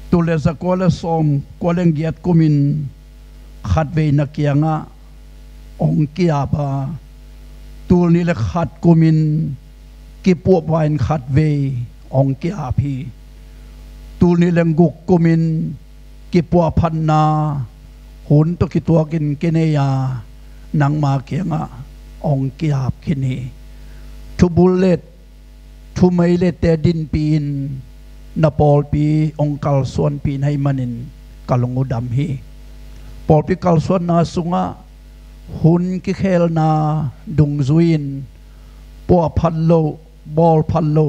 ตุเลสกอลสอมกอเลงเกียดกุมินขัดเวนักยังะองกิอาบาตูนี้ละขัดกุมินกิปวบวายขัดเวองกิอาพีตูนี้ละกุกกุมินกิปวพันนาหุนตกิตัวกินกินเนียนังมาเกียงะองกิอาบกินีทุบุลเลตทุไม่เลตเตดินปีนนาปอลปีองกัลส่วนปีให้มันินกัลงอุดมฮีปอลปีกัลส่วนนาสุงะหุนกิเคลนาดุงซุยนปัวพันโลบอลพันโล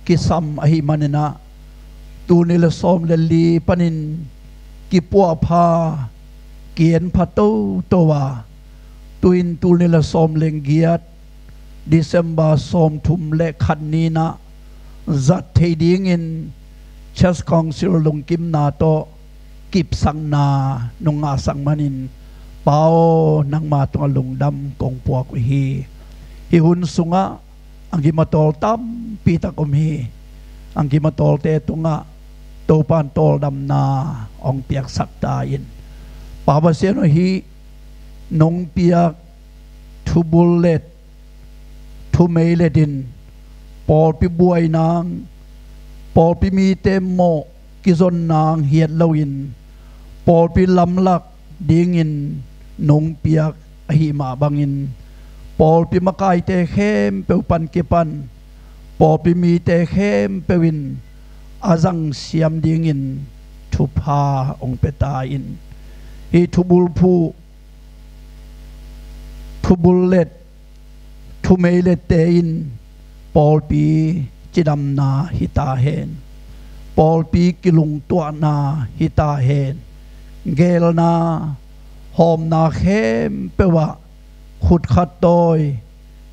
กิซัมอหิมันินะตูนิลซอมเลลีปนินกิปัวพาเกียนพัตโตตัวตุอินตูนิลซอมเลงเกียดดิเซมบาซอมทุมเลขันนีนะจัดเทดิงินเชสกองซิลลงกิมนาโตกิบสังนานงอาสังมันินเปานังมาตัวลงดำกงปวกฮีฮิหุนสุงะอังกิมาตอลตั้มปีตะกมฮีอังกิมาตอลเตตุงะโตปานตอลดำนาองเปียกสักตาอินปาบเสียนฮีนงเปียกทุบุลเลตทุเมเลดินปอลปีบวยนางปอลปีมีเตมโมกิซอนนางเฮียดลวินปอลปีลำลักดิ่งินนงเปียกหิมาบังอินปอลปีมะกายเตเข้มเปวปันเกปันปอลปีมีเตเข้มเปวินอาจังเสียมดิ่งินทุพาองเปตาอินฮิทุบุลพูทุบุลเลตทุเมเลตเตอินปอลปีจิดำนาฮิตาเฮนปอลปีกิลุงตัวนาฮิตาเฮนเกลนาหอมนาเข้มเปว่าขุดขัดตอย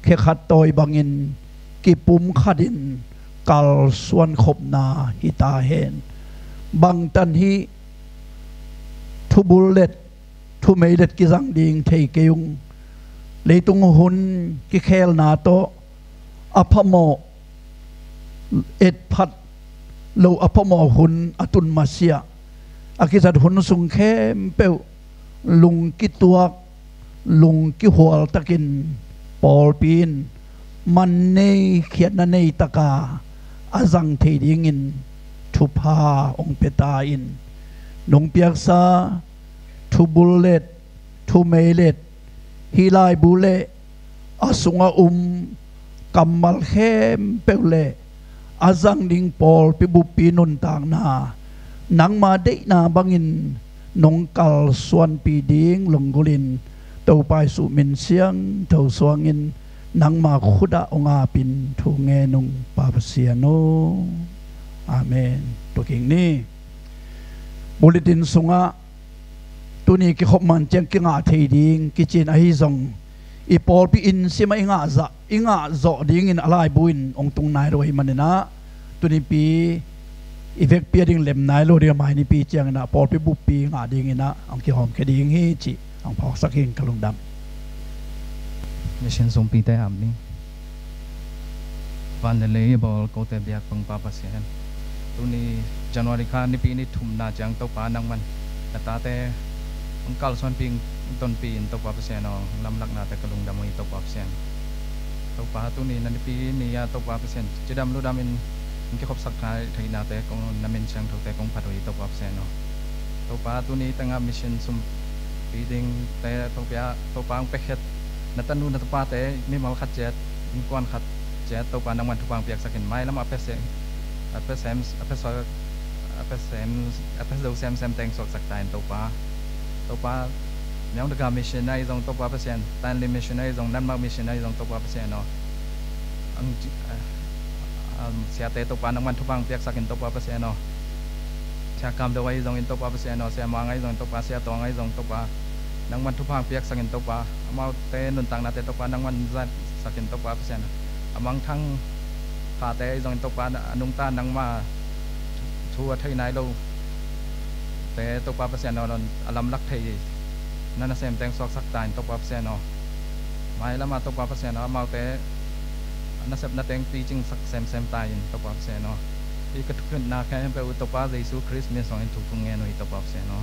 เคขัดตอยบังอินกิปุ่มขัดินกัลส่วนขบนาฮิตาเฮนบังตันฮีทุบุลเลตทุเมเลตกิจังดิงเทเกยุงเลยตุงหุนกิเคลนาโตอภโมเอ็ดพัดโลอภโมหุนอตุนมาเซียอากิสัดหุนสุงเข้มเปวลุงกิตัวลุงกิหัวตะกินปอลปีนมันเนเขียนนันเนตะกาอาจังเทดิงินทุพาองเปตาอินนงเปียกซาทุบุลเลตทุเมเลตฮิลายบุเลอาสุงากัมมัลเข้มเปวเลอาจังดิงปอลปิบุปีนุนต่างนานังมาได้นาบังอินนงกัลส่วนปีดิ่งลงกุลินเต้าไปสุมินเสียงเต้าสวงินนังมาขุดาองอาปินทูเงนงปาปเสียโนอาเมนตัวเก่งนี้บุลิตินสุงะตัวนี้กิขบมันเจงกิงอาเทดิ่งกิจินอหิซงอีปอลปีอินสิมาอิงอาจะดิ่งอินอะไรบุญองตรงนายรวยมันนะตัวนี้ปีอีเวกเปียดิ่งเล็มนายโลเดียมานี่ปีเจียงนะปอลปีบุปีงาดิ่งนะองกิหอมแค่ดิ่งฮิจิองพอกสักหิงกะลงดำมิเชนสมปีแต่อับนี้วันเลยบอลโกเตเบียกงปาปัสเซียนตัวนี้จันวาริคานี่ปีนี้ทุ่มนาจังตัวปานังมันแต่ตาแต่องกัลส่วนปีต้นปีตัวปาปัสเซียนลำลักนาแต่กะลงดำมีตัวปาปัสเซียนตัวปาตัวนี้นันปีนี้ตัวปาปัสเซียนจะดำรู้ดำมันก็ครบสักการที่นาแต่กงน้ำมันช่างถูกแต่กงผัดไว้ตัวปาปัสเซียนตัวปาตัวนี้ตั้งมิชชั่นสมปีดิ่งแต่ตัวปาไปเฮ็ดนัตันนูนัตปาแต่ไม่มาขัดเจ็ดมีก้อนขัดเจ็ดตัวปานังมันทุกวางเปียกสักหินไม้แล้วมาเปเซมดูแซมแตงสดสักตายตัวปายังตะการมิชชั่นในตรงตัวปาเปอร์เซ็นต์ตันลิมิชชั่นในตรงนั้นมามิชชั่นในตรงตัวปาเปอร์เซ็นต์เนาะเสียแต่ตัวปานังมันทุกวางเปียกสักหินตัวปาเปอร์เซ็นต์เนาะเสียกรรมตัวไว้ตรงอินตัวปาเปอร์เซ็นต์เนาะเสียมาไงตรงตัวปาเสียตัวไงตรงตัวปานังมันทุกวางเปียกสักหินตัวปาเอาเตนุนต่างนาแต่ตัวปานังมันสักหินตัวปาเปอร์เซ็นต์amang thang ขาแต่จงตกปลานุงตานังมาชัวไทยนายเราแต่ตกปลาเปอร์เซ็นต์นอนอลัมลักไทยนั่นเซมแตงซอกสักตายตกปลาเปอร์เซ็นต์นอไม่ละมาตกปลาเปอร์เซ็นต์นอมาแต่นั่นเซมนั่นแตงปีจึงสักเซมตายตกปลาเปอร์เซ็นต์นออีกทุกคนนาแค่ไปอุตปาเยซูคริสต์มีสองทุกทุกเงี้ยหน่อยตกปลาเปอร์เซ็นต์นอ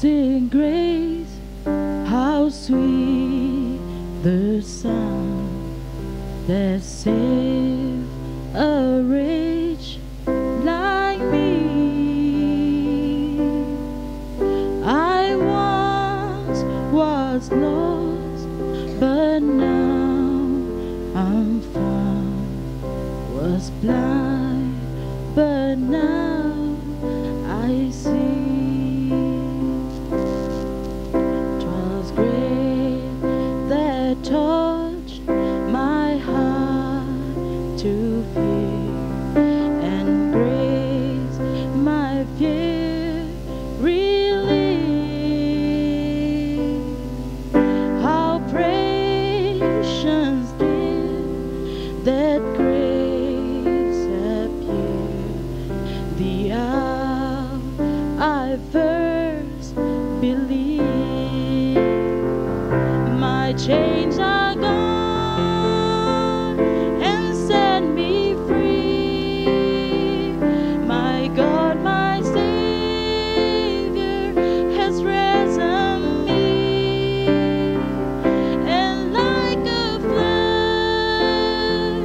Amazing grace, how sweet the sound that saved a wretch like me. I once was lost, but now I'm found. Was blind, but now I see. 'Twas grace that touched my heart to fear, and grace my fear relieved. How precious did that grace appear the hour I first believed. My chains are gone and set me free. My God, my Savior has risen me, and like a flood,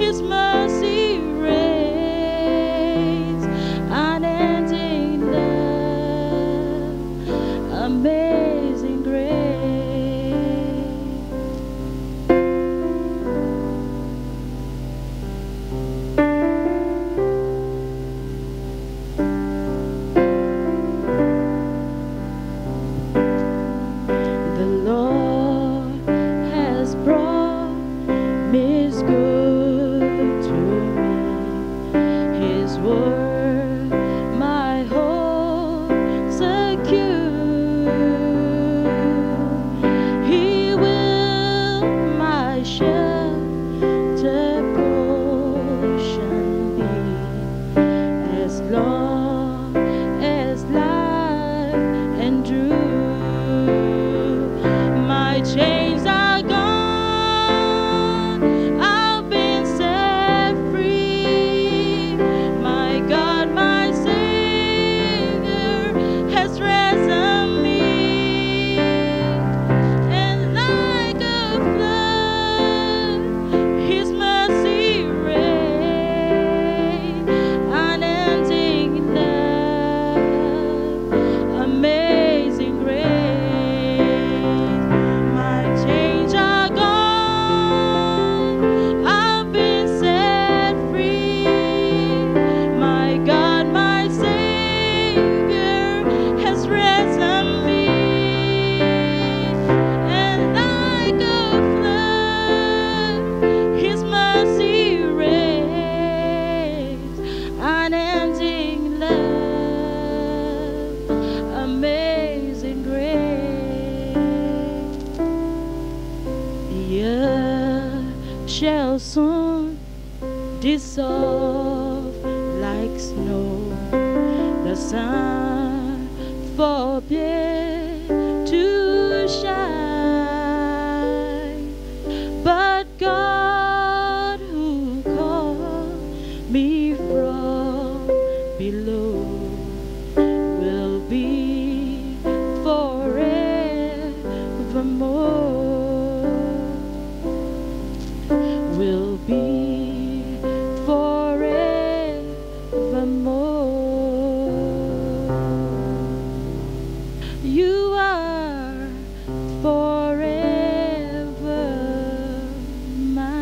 His mercy reigns, unending love, amazing grace. The Lord has brought me good to me. His word, my hope secure. He will my shelter portion be, as long as life endures. My chains are gone, I've been set free. My God, my Savior has risen me, and like a flood, His mercy reigns, unending love, amazing grace. My chains are gone, I've been set free. My God, my Savior has risen me, and like a flood, His mercy reigns, unending love, amazing grace. The earth shall soon dissolve like snow. The sun forbid to shine, but God who called me from below will be forevermore, will be forevermore. You are forever mine.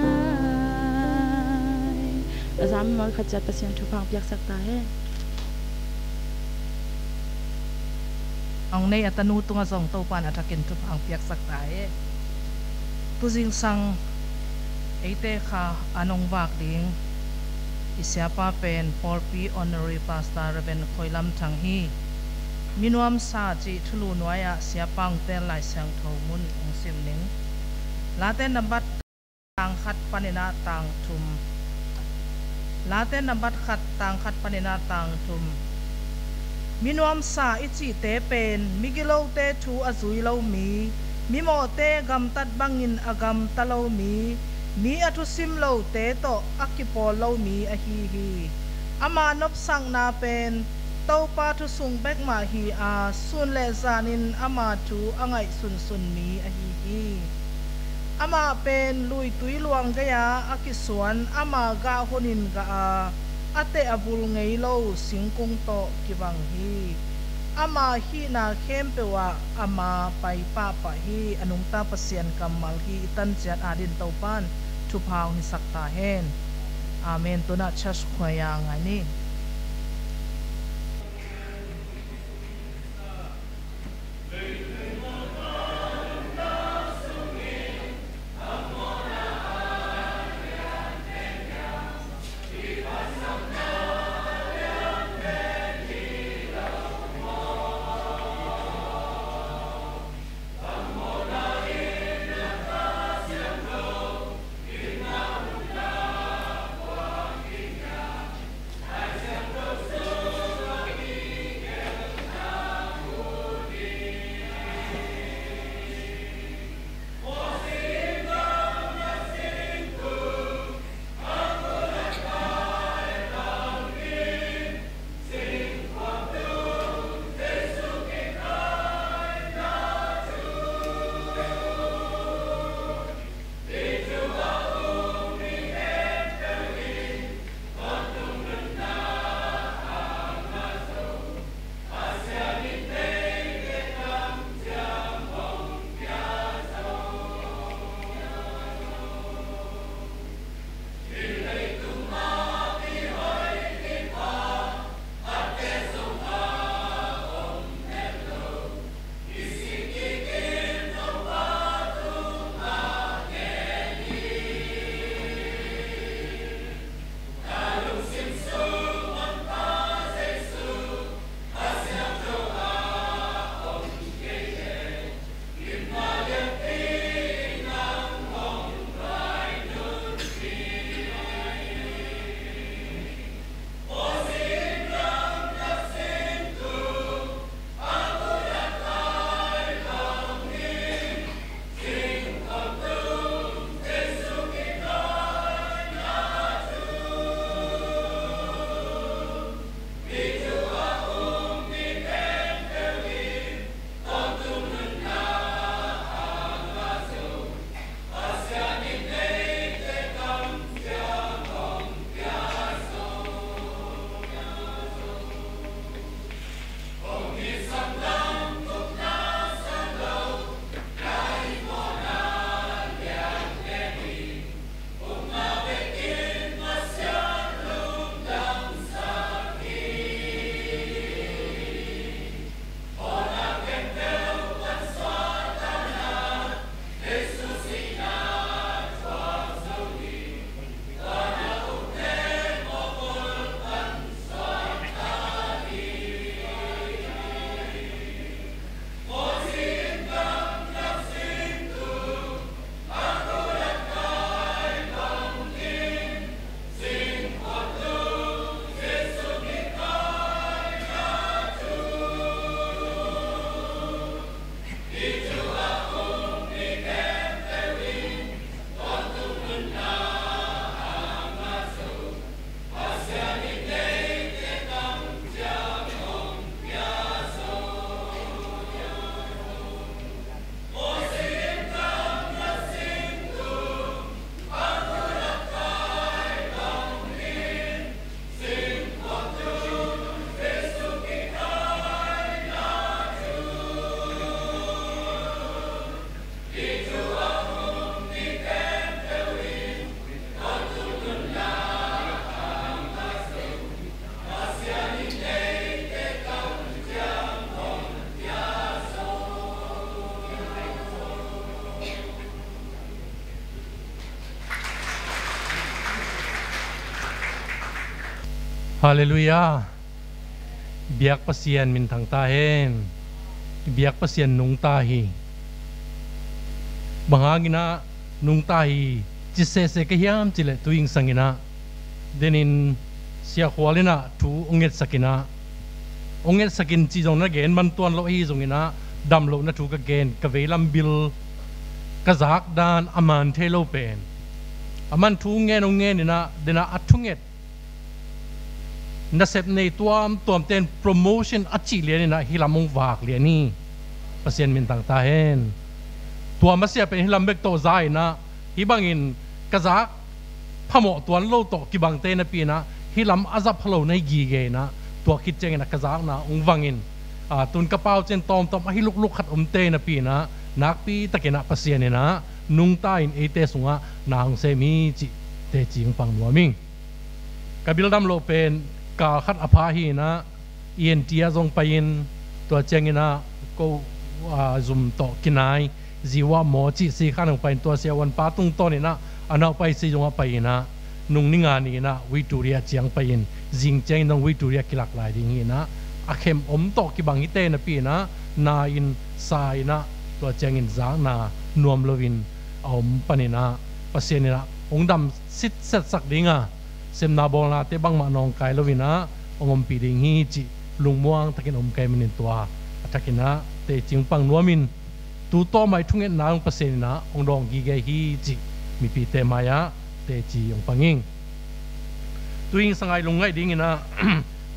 Az ami mal khachat pasien thu phang piak sakta hai. Ang nei atanu tunga zong to pan atakin tu ang piak sak tae tu jing sang eite kha anong wak ding isiapa pen Paul P Honorary Pastor Reven Khoilam thang hi minuam sa chi thulu noya siapang ten lai sang thomun ong sim ning laten nambat tang khat panina tang thum laten nambat khat tang khat panina tang thum minuam sa ichi te pen migilo te thu azui lo mi mimo te gam tat bangin agam talo mi atu sim lo te to akipol lo mi a hi hi ama nop sang na pen tau pa thu sung bek ma hi a sun le zanin ama thu angai sun mi a hi hi ama pen lui tui luang gaya akisuan ama ga honin ga a ate abul ngei lo singkung to kibang hi ama hi na khempewa ama pai pa pa hi anung ta pasien kamal hi tan chat adin topan thu phang ni sakta hen amen tuna chas khoya ngani Hallelujah. Biak pasien min thang ta hen. Biak pasien nung ta hi. Bangagina nung ta hi. Chise se kahiam chile tuing sangina. Denin siya khwalina tu onget sakina. Onget sakin chi jong na gen man tuan lo hi jongina dam lo na tu ka gen ka velam bil ka zak dan aman thelo pen. Aman tu ngen ongen na dena athunget. Na sep nei tuam ten promotion achi lian na hilamong wak lian ni pasien min tang ta hen tuam ma sia pen hilam bek to zai na hibangin kazak phamo tuan lo to kibang te na pi na hilam azap halo nei gi ge na tua khit cheng na kazak na ungwangin tun ka pau chen tom a hiluk luk khat te na pi na nak pi takena pasien ni na nung ta in ete sunga na hong se mi chi te ching pang nuaming kabil dam lo pen ka khat apha hi na ien tia zong pain to chengina ko zum to kinai ziwa mo chi si khan ng pain to sia wan pa tung to ni na anau pai si zong pai na nung ninga ni na Victoria chiang pain jing cheng nong Victoria kilak lai ding hi na akhem om to ki bang hi te na pi na in sai na to chengin zang na nuam lovin om panina pasienina ongdam sit set sak dinga sem na bol na te bang ma nong kai lovina ongom pi ding hi chi lungmuang takin om kai minin tua atakina te chingpang nuamin tu to mai thungen nang pasen na ongdong gi ge hi chi mi pi te maya te chi ong panging tuing sangai lungai ding ina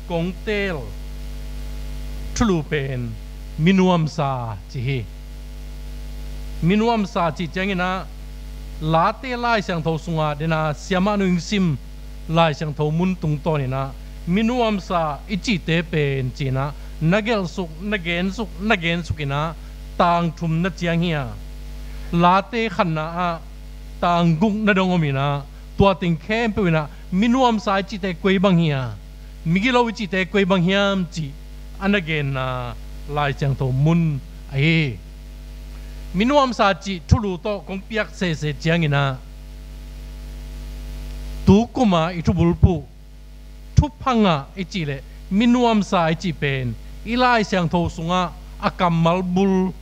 kong tel thulu pen minuam sa chi hi minuam sa chi changina la te lai sang tho sunga dena siama nu sim lai sang tho mun tung to ni na minuam sa ichi te pen china nagel suk nagen sukina tang thum na chiang hiya la te khanna a tang gung na dongomina tua ting khem pe na minuam sa ichi te koi bang hiya migilo ichi te koi bang hiam chi anagen na lai sang tho mun ai minuam sa chi thulu to kong piak se chiang ina tu kuma itu bulpu tu panga ichi le minuam sa ichi pen ilai siang tho sunga akam malbul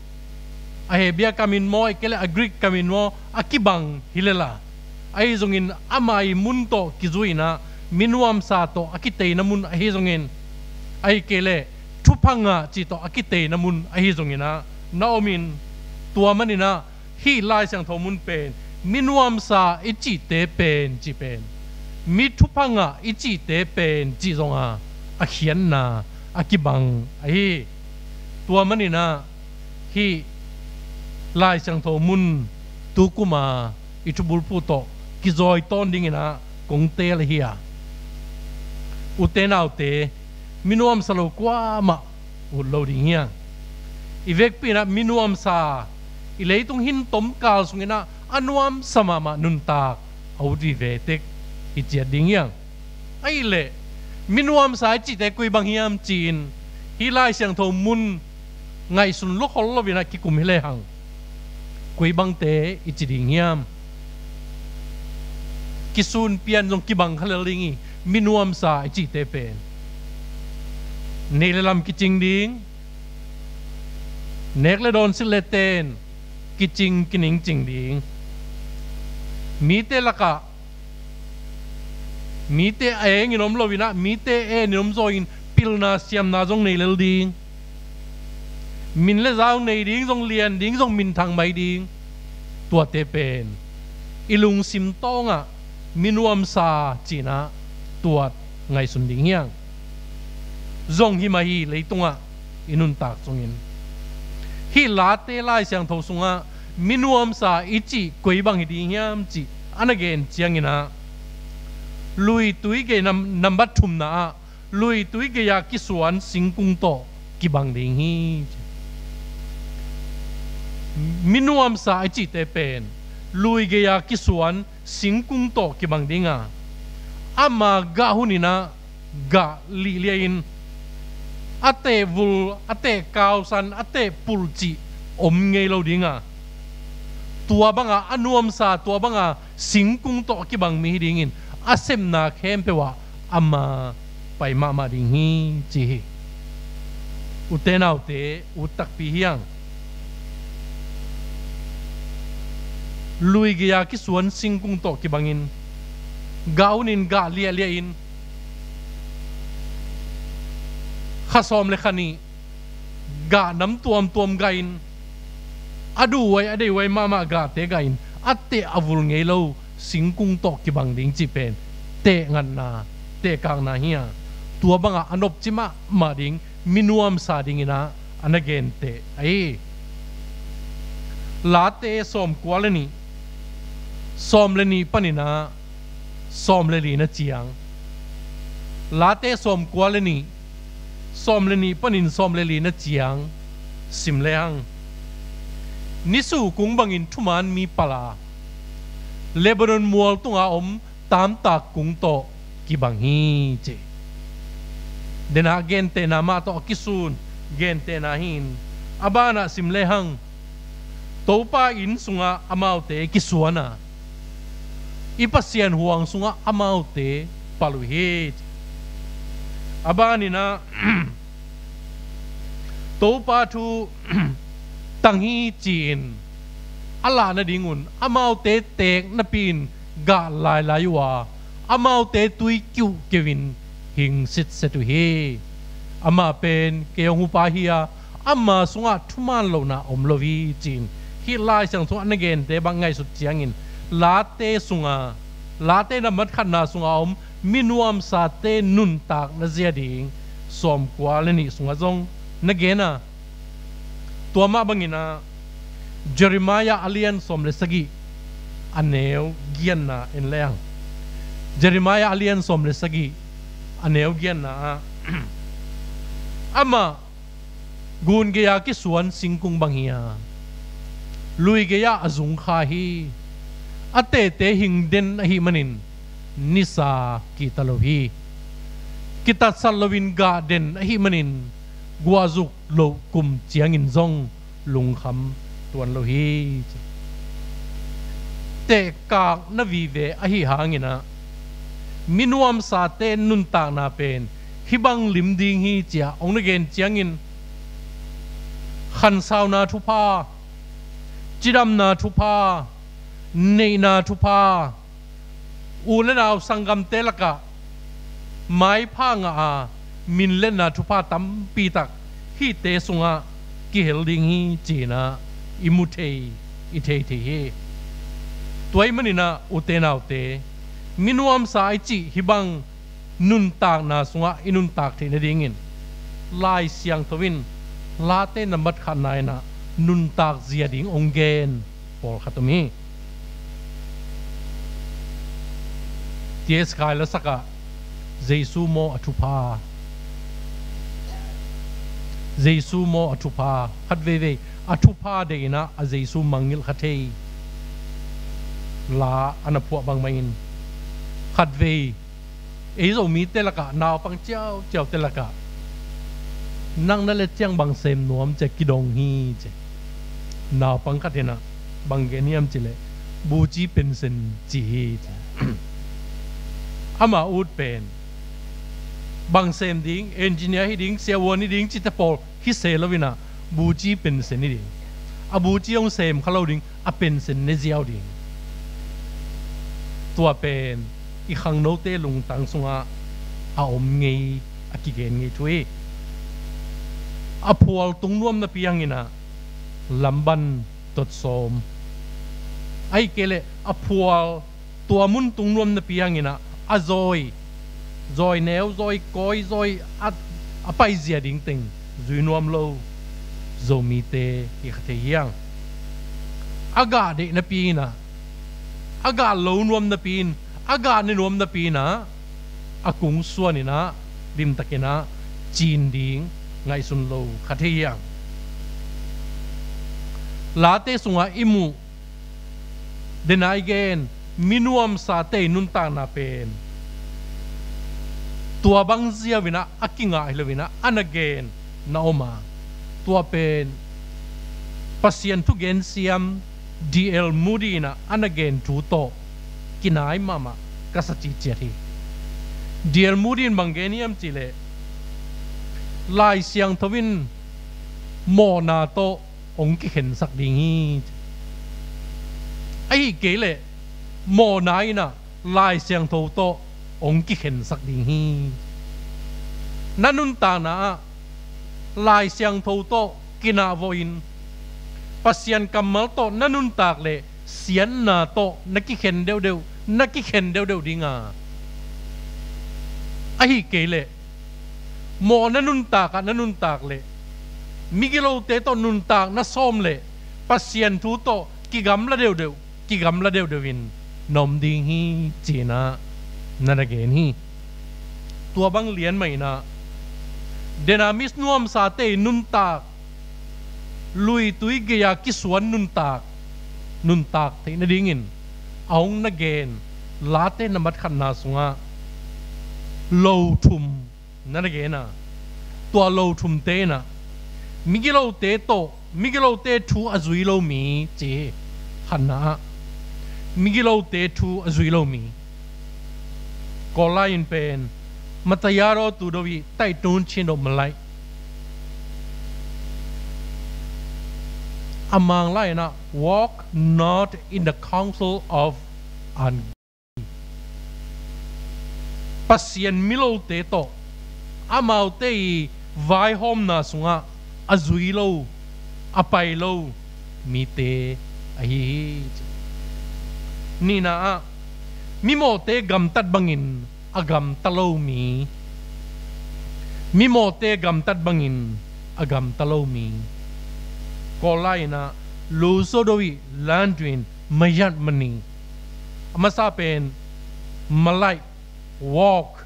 ahe bia kamin mo ikele agrik kamin mo akibang hilela ai zongin amai munto kizuina minuam sa to akitei namun ahe zongin ai kele tu panga chi to akitei namun ahe zongina naomin tua manina hi lai siang tho mun pen minuam sa ichi te pen chi pen mi thupanga ichi te pen chi zonga a khian na akibang ai tua manina hi lai sang tho mun tu kuma itubul puto ki zoi ton dingina kong te la hia utenau te minuam salo kwa ma u loading hia ivek pina minuam sa ileitung hin tom kal sungina anuam samama nuntak audi vetek ichia ding yang ai le minuam sa chi te kui bang hiam chin hi lai siang tho mun ngai sun lo hol lo bina ki kum hele hang kui bang te ichi ding hiam kisun pian jong ki bang khalelingi minuam sa ichi te pen nelelam ki ching ding nekle don sileten ki ching kining ching ding mi te laka mi te aeng inom lovina mi te e inom zoin pilna siam na jong nei lel ding min le zau nei ding jong lian ding jong min thang mai ding tua te pen ilung sim tonga minuam sa china tuat ngai sun ding hiang zong hi mai leitunga inun tak zongin hi la te lai siang tho sunga minuam sa ichi koi bang hi ding hiam chi anagen chiangina lui tui ge nam bat thum na lui tui ge ya ki suan singkung to ki bang ding hi minuam sa ichi te pen lui ge ya ki suan singkung to ki bang dinga ama ga hunina ga li liain ate vul ate kausan ate pulchi om ngei lo dinga tua banga anuam sa tua banga singkung to ki bang mi dingin asem na khem pewa ama ไปมาดิงฮีจีอุเตนเอาเตอุตักปีเฮียงลุยเกียกิสวนสิงกุงโตกิบังอินกาวนินกาเลียอินข้าซ้อมเลขานีกาน้ำตัวมไกอินอดูไว้อดีไว้มากาเตไกอินอัตเตอวุลเงโลสิงกุงโตกิบังดิงจีเป็นเตงันนาเตกางนาเฮียตัวบังอันอบจิมาดิงมินวมซาดิงนะอันเกนเตไอลาเตสอมกวาลนีสอมเลนีปนินาสอมเลนีนะเจียงลาเตสอมกวาลนีสอมเลนีปนินสอมเลนีนะเจียงสิมเลงนิสูกุงบังอินทุมานมีปลาเลบานอนมัวตุงอาอมตามตากกุงโตกิบังฮีเจเดนาเกนเตนามาโตกิซูนเกนเตนาหินอาบานาสิมเลหังโตปาอินสุงาอามาวเตกิสวนาอีปัสเซียนห่วงสุงาอามาวเตปาลุเฮจอาบานินาโตปาทูตังฮีจีนอัลลานาดิงุนอามาวเตเตกนปีนกาลายลายวาอามาวเตตุยคิวเกวินหิงสิทเซตุเฮอามาเป็นเกียงหูปาเฮียอามาสุงาทุมานโลนาอมโลวีจีนฮิลายสังสุงอันเกนเตบังไงสุดเจียงินลาเตสุงาลาเตนมัดขันนาสุงาอมมินวมซาเตนุนตากนาเซียดิงสอมกวาเลนิสุงาจงนเกนะตัวมาบังอินาเจริมายาอเลียนสอมเลสกีอันเนวเกียนนาเอ็นแรงเจริมายาอเลียนสอมเลสกีอันเนวเกียนนาอามากูนเกียกิสวนสิงกุงบังเฮียลุยเกียอจุงขาฮีอเตเตหิงเดนอหิมันินนิสากิตาโลฮีกิตัสลวินกาเดนอหิมันินกัวจุกโลกุมเจียงินซงลุงคำตัวนโลฮีเตกากนวีเวอหิหางินะมินวมซาเตนุนตากนาเป็นฮิบังลิมดิงฮีเจียองนเกนเจียงินขันสาวนาทุพาจิดำนาทุพาเนนาทุพาอูเลนาวสังกัมเตลกะไม้ผ้างามินเลนาทุพาตัมปีตักฮีเตสุงะกิเฮลดิงฮีจีนาอิมุเทอิเทเทเฮตัวมันนี่นะอุเตนาอุเตมินวมสายจีฮิบังนุนตากนาสุงะอินุนตากเทนดิงินลายเสียงทวินลาเตนมัดขันนายนะนุนตากเสียดิงองเกนปอลขัตมีเทียสกายละสักะเจซูโมอทุพาเจซูโมอทุพาขัดเวเวอทุพาเดนะอเจซูมังงิลขัดเทลาอันพวกบางมินขัดเวเอโซมีเตลกะนาวปังเจ้าเตลกะนั่งนั่นเลยเจียงบางเซมนวมจะกิดงฮีเจนาวปังขัดเนะบางเกนียมจิเลบูจีเป็นเซนจีเจอามาอูดเป็นบางเซมดิ้งเอนจิเนียร์ฮิดิ้งเซียวันฮิดิ้งจิตปอลฮิเซลวินะบูจีเป็นเซนนี่ดิ้งอาบูจีองเซมเขาเล่าดิ้งอาเป็นเซนเนเซียวดิ้งตัวเป็นอีขังโนเตลุงตังสุงะอาอมเงยอากิเกนเงยช่วยอาพวลตุงนวมนาปียงอินะลำบันตดโสมไอเกเลอาพวลตัวมุนตุงนวมนาปียงอินะอาจอยแนวจอยก้อยจอยอาไปเสียดิ่งติงจุยนวมโลโจมีเตอีขัดเทียงอากาศเด็กนาปีนะอากาศโลนวมนาปีนอากาศในนวมนาปีนะอากุงส่วนนี่นะดิมตะเกนะจีนดิ่งไงสุนโลขัดเทียงลาเตสุงะอิมูเดนายเกนมินวมซาเตนุนตางนาเป็นตัวบังเซียวินะอากิงะฮิลวินะอันเกนนาอมาตัวเป็นปัสยันทุเกนเซียมดีเอลมูดีนะอันเกนจูโตกินายมากัสจิเจรี dial mudin mangeniam chile lai siang thawin mo na to ong ki khen sak ding hi ai ke le mo na ina lai siang tho to ong ki khen sak ding hi nanun ta na lai siang tho to kina voin pasian kamal to nanun tak le sian na to naki khen deu deu dinga ai ke le mo nanun tak le migilo te to nun tak na som le pasian thu to ki gam la deu win nom ding hi china nana gen hi tua bang lian mai na denamis nuam sa te nun tak lui tui gaya ki suan nun tak te na dingin aung na gen late na mat khan na sunga low thum nana gen na tua low thum te na migilo te thu azui lo mi che hana migilo te thu azui lo mi ko lain pen matayaro tu dowi tai tun chindo malai amang lai na walk not in the counsel of ungodly pasien milo te to amau te vai hom na sunga azui lo apai lo mi te ahi ni na mi mo te gam tat bangin agam talo mi mo te gam tat bangin agam talo mi ko lai na lu so dowi landwin mayat mani amasa pen malai walk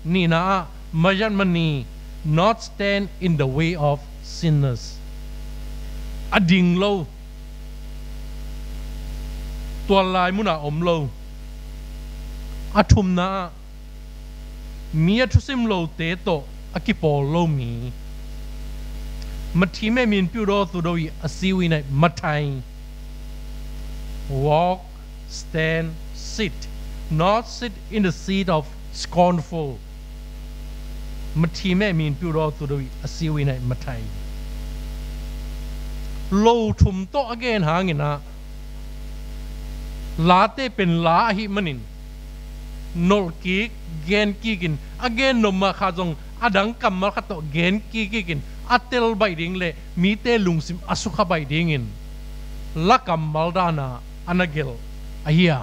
ni na mayat mani not stand in the way of sinners ading lo tua lai muna om lo athum na mi athusim lo te to akipol lo mi mathi me min pyu ro tu do i asiwi nai matai walk stand sit not sit in the seat of scornful mathi me min pyu ro tu do i asiwi nai matai lo thum to again hangina late pen la hi manin nol ki gen kikin again no ma khajong adang kamal khato gen kikin atel bai ding le mi te lungsim asukha bai dingin lakam maldana anagel ahia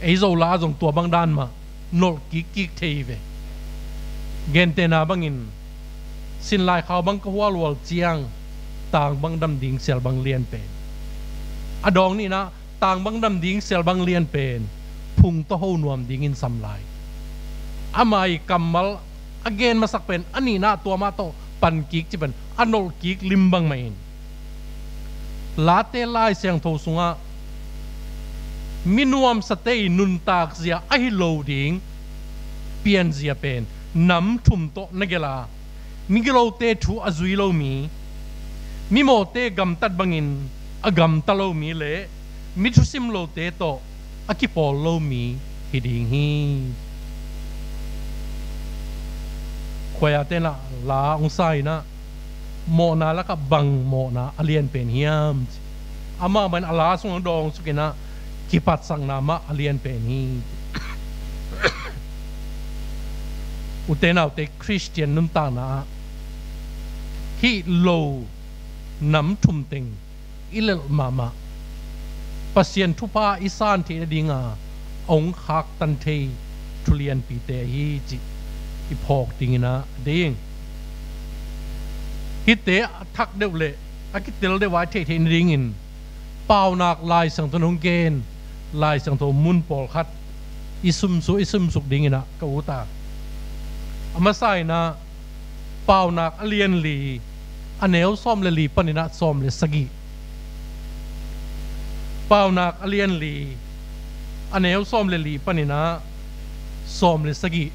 eizo la jong tua bang dan ma nol ki theive gen te na bangin sin lai khaw bang ka wal wal chiang tang bang dam ding sel bang lian pen adong ni na tang bang dam ding sel bang lian pen phung to ho nuam ding in sam lai amai kamal again masak pen ani na tua ma to pan kik chiban anol kik limbang main late lai siang tho sunga minuam satei nun tak zia ai loading pian zia pen nam thum to nagela migilo te thu azui lo mi mo te gam tat bangin agam talo mi le mi thu sim lo te to akipol lo mi hiding hi khoya te na la ong sai na mo na la ka bang mo na alien pen hiam ama ban ala sung dong sukina kipat sang nama alien pen hi utena te Christian num ta na hi lo nam thum ting ilal mama pasien thupa isan thi dinga ong khak tan thei thulian pi te hi chi ipok tingina ding hite thak deu le akitel de wa the the ringin pau nak lai sang ton hong gen lai sang tho mun pol khat isum suk dingina ka uta amasai na pau nak alien li anel som le li panina som le sagi pau nak alien li anel som le li panina som le sagi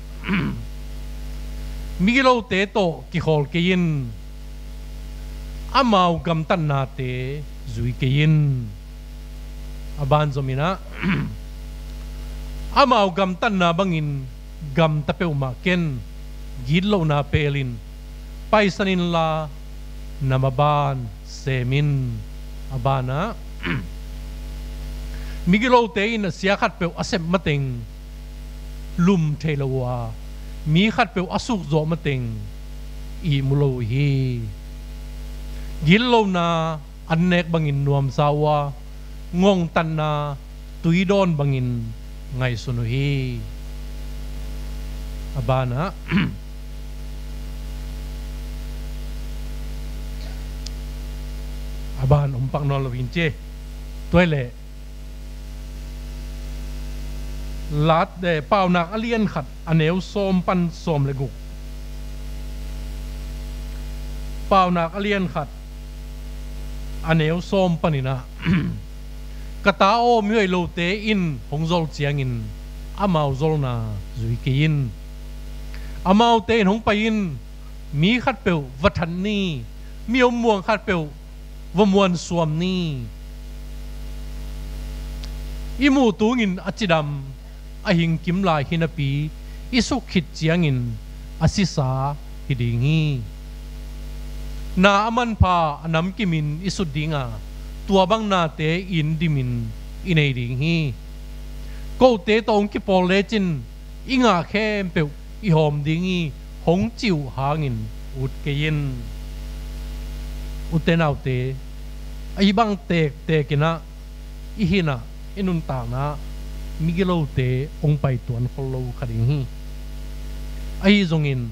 migilo te to ki khol ke yin amau gam tan na te zui ke yin aban zomina amau gam tan na bangin gam tapeu ma ken gidlo na pelin paisanin la namaban semin abana migilo tein sia khat pe asem mateng lum thelawa mi khat pe asuk zo mateng i mulo hi gillo na annek bangin nuam sawa ngong tan na tuidon bangin ngai sunu hi abana aban umpak no lawin che toile lat de pau nak alien khat aneu som pan som leguk pau nak alien khat aneu som panina kata o mioi lo te in hongzol chiang in amau zol na zui ke in amau te hong pa in mi khat peu wathan ni miom muang khat peu wamuan suam ni imu tungin achidam ahing kimlai hinapi isu khit chiangin asisa hidingi na aman pa anam kimin isudinga tuabang na te in dimin inei ding hi ko te tong ki pol lechin inga khem pe i hom dingi hong chiu hangin ut ke yin utenau te ai bang te kina i hina inun ta na migilo te ong pai tuan kholo khading hi ai zongin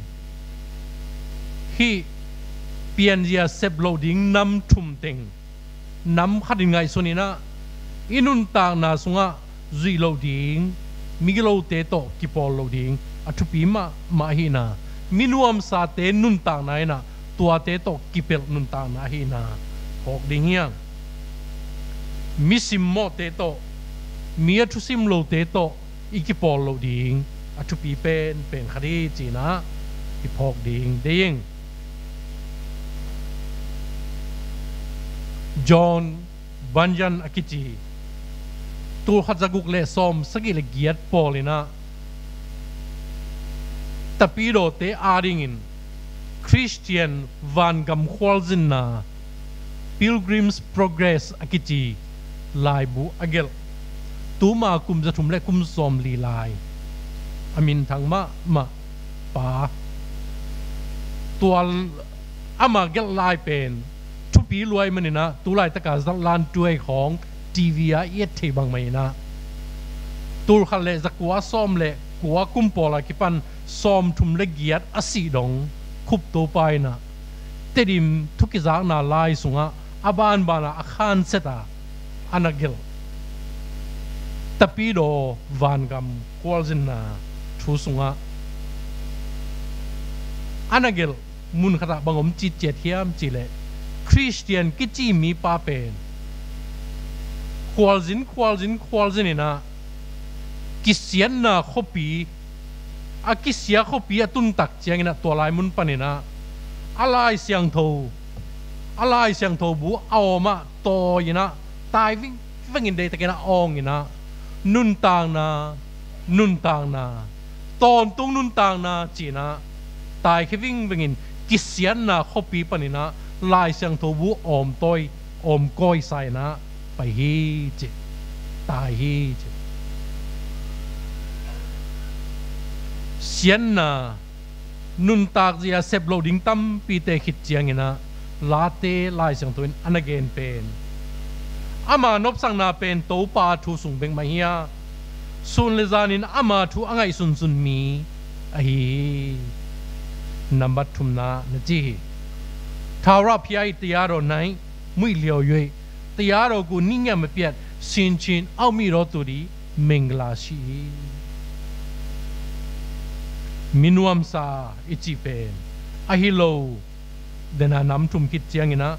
hi pianjia seblo ding nam thum teng nam khadin ngai sonina inun ta na sunga zui lo ding migilo te to kipol lo ding athupi ma hi na minuam sa te nun ta na ina tua te to kipel nun ta na hi na hok ding hiang misim mo te to mia thu sim lo te to ikipol lo ding athupi pen khari china ipok ding ding John Banjan Akichi tu khazaguk le som sagil giat polina tapido te aringin Christian van gam khwalzin na Pilgrim's Progress Akichi lai bu agel tuma kum zathum le kum som li lai amin thang ma pa tual ama gel lai pen thupi luai manina tulai taka lan tuai khong TV a yet the bang mai na tul khale zakwa som le kwa kum pola kipan som thum le giat asi dong khup to pai na tedim thukiza na lai sunga aban bana akhan seta anagil tapido van gam kwalzin na thu sunga anagil mun khata bangom chi chet hiam chi le Christian kichi mi pa pen kwalzin ina kisian na khopi a kisia khopi atun tak chiang ina to lai mun panina alai siang tho bu awma to ina tai vingin de takena ong ina nun tang na ton tung nun tang na china tai vingin kisian na khopi panina lai siang tho bu om koi sai na pai hi che tai hi che sian na nun tak zia sep loading tam pi te khit chiang ina late lai siang tho in anagen pen ama nop sang na pen to pa thu sung beng ma hiya sun le zanin ama thu angai sun mi a hi number thum na chi thawra phiai tiaro nai mui liao yue tiaro ku ningya ma piat sin chin au mi ro tu di mengla shi minuam sa ichi pen a hi lo dena nam thum kit chiang ina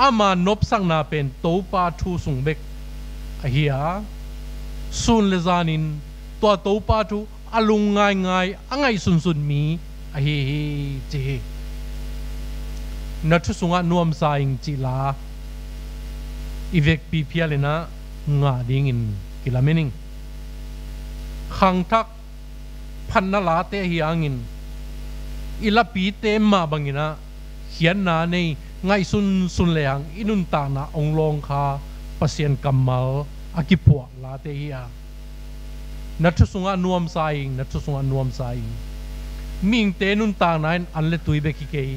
ama nop sang na pen to pa thu sung bek a hiya sun le zanin to pa thu alung ngai angai sun mi a hi chi na thu sunga nuam sa ing chi la ivek pi pialena nga ding in kilamening khang thak พันนาลาเตหิอังินอิลาปีเตมาบังอินะเขียนนาในไงสุนเลงอินุนตานาองลงคาปัสยันกัมมัลอากิปัวลาเตหิอานัทสุงานวมไซงนัทสุงานวมไซงมิงเตนุนตานาอันเลตุยเบกิเกย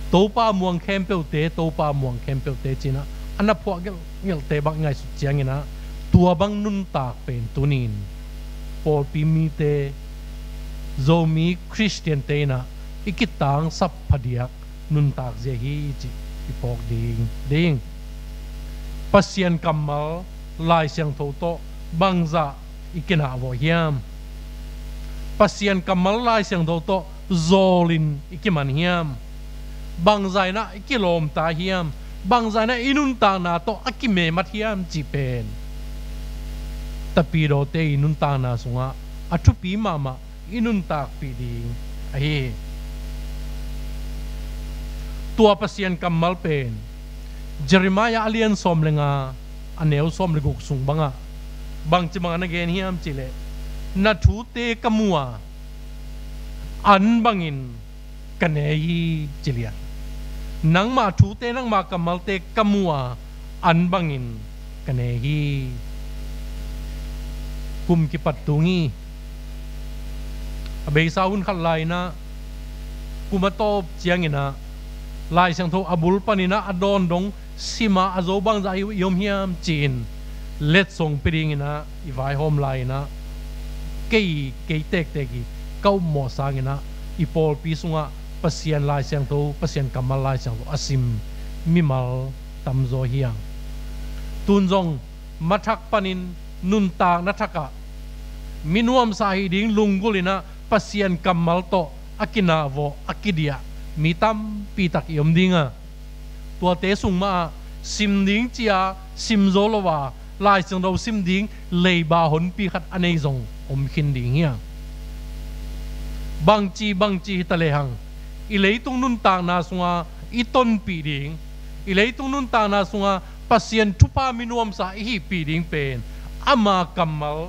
โตปามวงเข้มเปิลเตโตปามวงเข้มเปิลเตจินะอันนับพวกเงลเตบักไงสุดเจียงนะตัวบังนุนตากเป็นตุนินปอลปีมีเตโซมีคริสเตียนเตนะอิกิตังสับพเดียกนุนตากเจฮีจิอิปอกดิงปัสยันกัมมัลลายเสียงโตโตบังซาอิกินาวอฮิมปัสยันกัมมัลลายเสียงโตโตโซลินอิกิมันฮิมบางใจนะอิกิลมตาฮิมบางใจนะอินุนตานาโตอิกิเมมัทฮิมจิเป็นตะปีโรเตอินุนตานาสุงะอัทุปีมามาอินุนตากปีดิงไอตัวปัสยันกัมมัลเป็นเจริมายาอเลียนสมเลงาอันเนวสมเลกุกสุงบังะบางจิมังนักเกณฑ์ฮิมจิเลนัทูเตกมัวอันบังอินกันเนฮีจิเลียนังมาทูเตนังมากัมมัลเตกมัวอันบังอินกันเนฮีกุมกิปัตตุงีเบสาวุนขัดไลนะกุมาโตบเจียงอินะลายเสียงโทอบุลปานินะอดอนดงสิมาอโซบังใจยมเฮียมจีนเล็ดส่งไปดิงินะอีไวโฮมไลนะเกยเตกเก้าหมอสางินะอีปอลปีสุงะปัสยันลายเสียงโทปัสยันกัมมัลลายเสียงโทอสิมมิมัลตัมโซเฮียงตุนจงมัทักปานินนุนตากนัทกะมินวมสาหิดิงลุงกุลินะปัสยันกัมมัลโตอากินาวอากิเดียมีตั้มปีตักยมดิงะตัวเตสุงมาซิมดิงเจียซิมโซโลวาลายเสียงเราซิมดิงเลยบาหนปีขัดอเนจงอมขินดิงเฮียบางจีตะเลหังอิเลยตุงนุนตางนาสุงาอีต้นปีดิงอิเลยตุงนุนตางนาสุงาปัสยันทุพามินวมสาหิปีดิงเป็นอามากัมมัล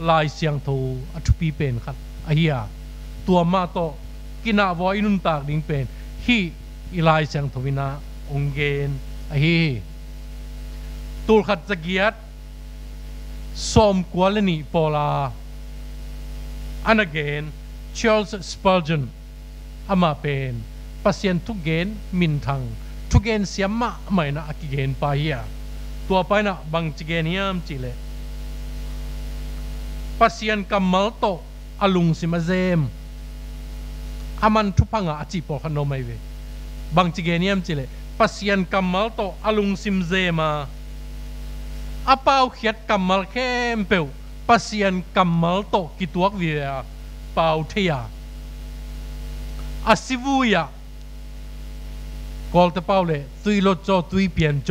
ลายเสียงโทอทุปีเป็นขัดอเฮียตัวมาโตกินาวอินุนตากดิงเป็นฮีอิลายเสียงโทวินาองเกนอฮีตูลขัดจะเกียรติสมกวลนีปอลาอันเกนชาร์ลส์สเปอร์จนอามาเป็นปัสยันทุกเกนมินทังทุกเกนเสียมะไม่นะอักเกนไปเฮียตัวไปนะบางจิเกนเฮียมจิเลปัสยันกัมมัลโตอลุงสิมาเซมอามันทุพังอาจิปอลขนมไม่เวบางจิเกนียมจิเลปัสยันกัมมัลโตอลุงสิมเซมาอาเปาเขียดกัมมัลเข้มเปวปัสยันกัมมัลโตกิตัวกเวียเปาเทียอาสิวุยากอลเตเปาเลตุยโลโจตุยเปียนโจ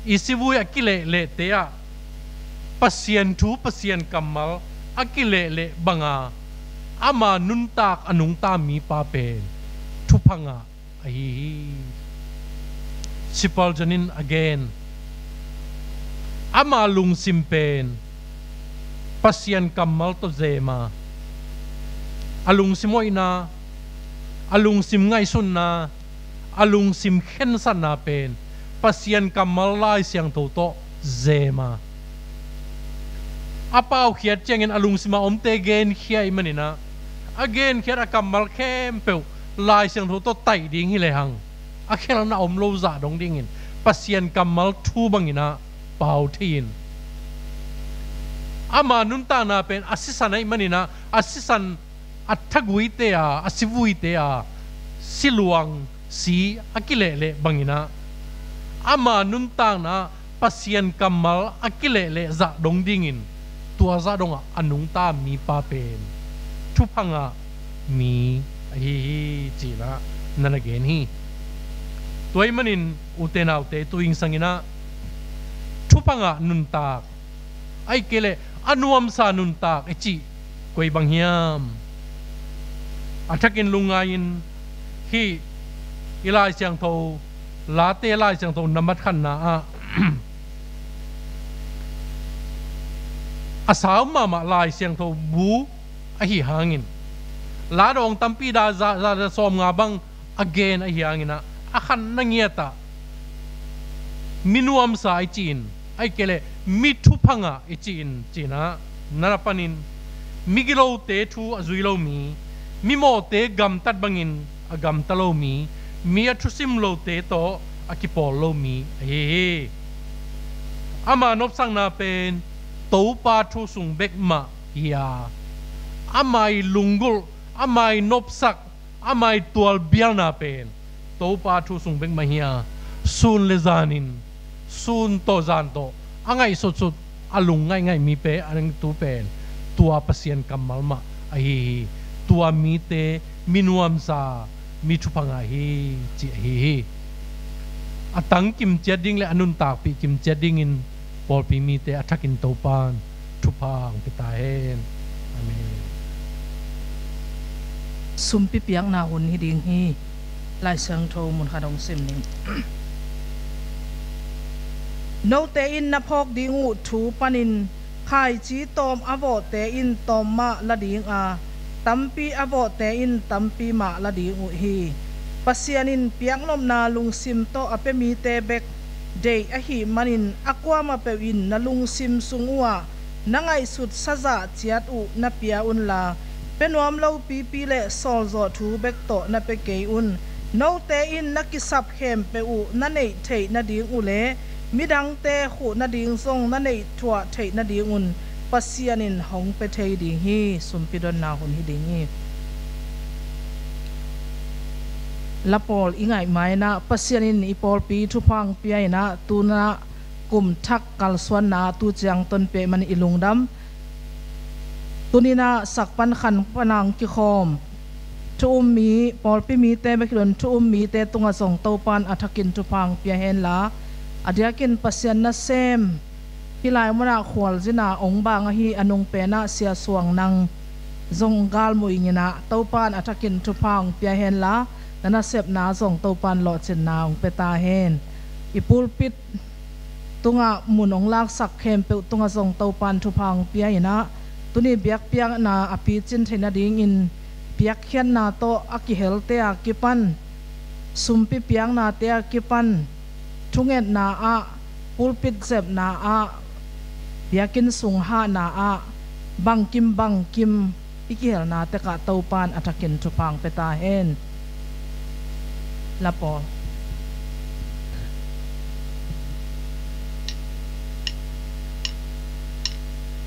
อีสิวุยากิเลเตียปัสยันทูปัสยันกัมมัลอากิเลบังอาอามานุนตากอนุงตามีปาเป็นทุพังอาไอสิปอลจนิน again อามาลุงซิมเป็นปัสยันกัมมัลโตเซมาอาลุงซิมอยนาอาลุงซิมไงสุนนาอาลุงซิมเข็นสันนาเป็นปัสยันกัมมัลลายเสียงโตโตเซมาอาเปาเขียดเจงินอาลุงสิมาอมเตเกนเขียมันนี่นะagain เขียดอากัมมัลเข้มเปวลายเสียงโทโตไตดิ่งฮิเลหังอาเขียนน่าอมโลซาดงดิ่งินปัสยันกัมมัลทูบังอินะเปาทีนอามานุนตานาเป็นอาศิสันไอมันนี่นะอาศิสันอัฐกุยเตียอาศิวุยเตียสิลวงสีอากิเลบังอินะอามานุนตานาปัสยันกัมมัลอากิเลซาดงดิ่งินตัวซาดงอนุงตามีปาเป็นทุพังมีฮีจีละนั่นเองฮีตัวมันอินอุเทนเอาเตตัวอิงสังกินะทุพังนุนตากไอเกเลอนุมสานุนตากไอจีกวยบังเฮียมอัฐกินลุงไงอินฮีอิลายเสียงโทลาเตลายเสียงโทนมัดขันนาอาสาวมาลายเสียงโทบู ahi hangin la dong tampi da za som nga bang again ahi hangina akhan nangiata minuam sa ai chin ai kele mithu phanga i chin china narapanin migilo te thu azuilo mi mimo te gam tat bangin agam talo mi athusim lo te to akipol lo mi he ama nop sang na pen to pa thu sung bek ma ya amai lungul amai nop sak amai tual bial na pen to pa thu sung bek ma hiya sun le zanin sun to zan to angai sut alung ngai mi pe anang tu pen tua pasien kamal ma ai tua mi te minuam sa mi thupanga hi chi hi atang kim cheding le anun tak pi kim cheding in pol pi mi te athakin topan thupang pita hen amen sumpi piang na hun hi ding hi lai sang tho mun khadong sim ning no te in na phok ding u thu panin khai chi tom avo te in tom ma la ding a tampi avo te in tampi ma la ding u hi pasianin piang nom na lung sim to ape mi te bek day a hi manin akwa ma pe win na lung sim sungwa nangai sut saza chiat u na pia un la penuam lo pi le sol zo thu bek to na pe ke un no te in na ki sap khem pe u na nei thei na ding u le midang te khu na ding song na nei thua thei na ding un pasianin hong pe thei ding hi sumpidon na hun hi ding hi lapol ingai mai na pasianin ipol pi thupang piai na tuna kum thak kal swan na tu chang ton pe man ilungdam tunina sakpan khan panang ki khom thum mi pol pi mi te bekilon thum mi te tunga song topan athakin thupang pia hen la adiakin pasian na sem hilai mona khwal jina ong bang hi anung pe na sia suang nang zong gal muingina topan athakin thupang pia hen la nana sep na zong topan lo chen na ong peta hen ipulpit tunga munong lak sak khem pe tunga zong topan thupang pia ina tuni biak piang na api chin thena ding in piak khian na to akihel te akipan sumpi piang na te akipan thunget na a pulpit zep na a biakin sungha na a bangkim ikihel na te ka topan athakin thupang peta hen lapo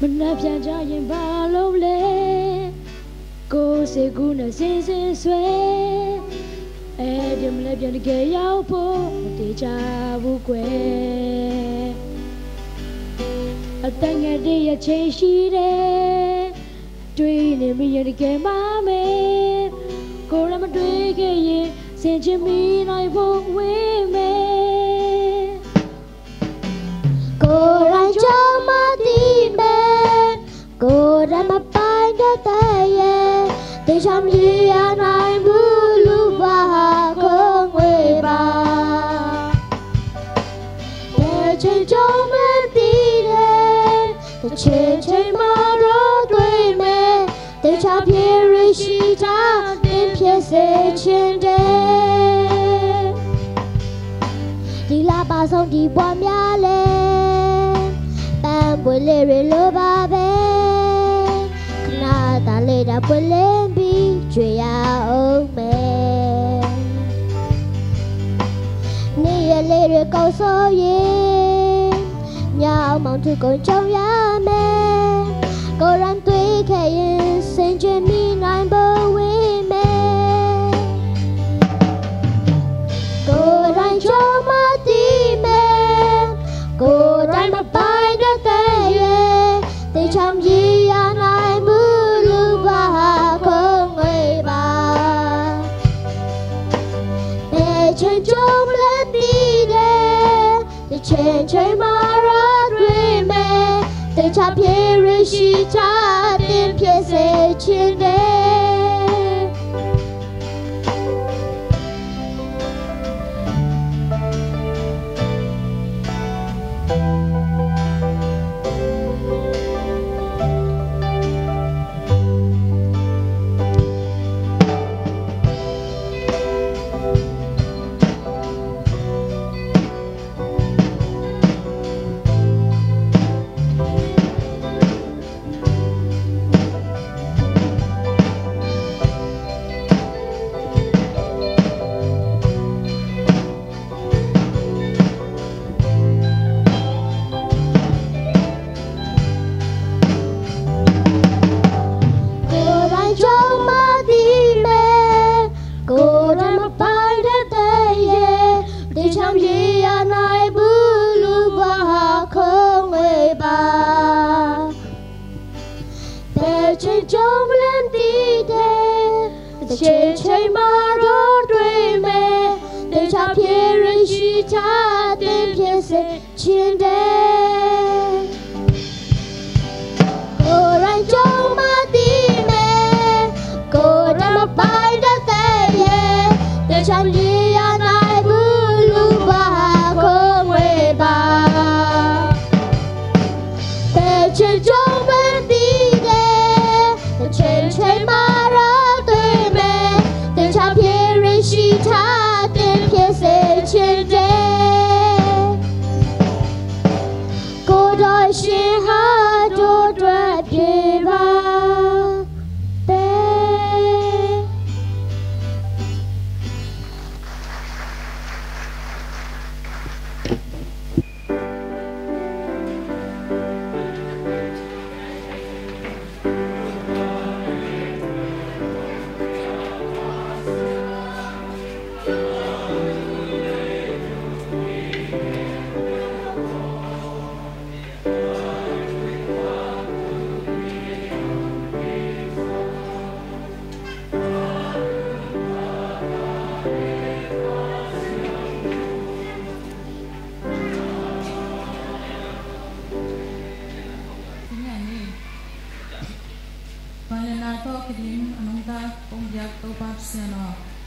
Mình đãပြန်ကြရင်ဘာလို့လဲကိုယ်စိတ်ကူးနဲ့စင်စင်ဆွဲဒီမလဲပြန်တကယ်ရောက်ဖို့မတေချာဘူးကွယ်အတန်ငယ်တည်းရဲ့ချိန်ရှိတယ်တွေးနေမိရင်တကယ်မမဲကိုယ်လည်းမတွေးခဲ့ရင်စင်ချင်မိနိုင်ဖို့ဝေးမယ်ကိုယ်တိုင်ကြောင့်မသိမယ်ကိုယ်တိုင်မပိုင်တဲ့ရဲ့တေချာမြည်ရနိုင်ဘူးလူပါခုံးဝေးပါတဲ့ချိန်ကြောင့်မသိတယ်တဲ့ချိန်မှာတော့တွေ့မယ်တေချာပြေရရှိတာတင်ဖြစ်စေချင်တယ်ဒီလာပါဆုံးဒီပွားများလဲပန်းပွေလေးရလိုပါပဲခဏသာလေးတာပွေလင်းပြီးကြွေရအောင်မယ်နေရလေးရကောက်ဆိုရင်ညောင်မောင်သူကုန်ကြုံရမယ်ကိုရန်တွေ့ခဲ့ရင်စင်ကြင်မိနိုင်ဖို့ဝေးမယ်ကိုယ်တိုင်ကြုံမသိမယ်ကိုယ်တိုင်မပိုင်တဲ့ရဲ့တေချမ်းရရနိုင်ဘူးလူပါခုံးငွေပါဘယ်ချိန်ကြုံလဲသိတယ်ဒီချိန်မှာရတွေ့မယ်တေချာပြေရရှိချတင်ဖြစ်စေချင်တယ် se chinde cô ran châu ma ti me cô đã mà bay đã tê ye để chẳng đi à nai bulu ba cô quê ba để trên châu bên đi để trên trên ma ra tê me để chẳng phía rì shi tha để phía se chinde cô đôi xin hát cho tuyệt vời ba tê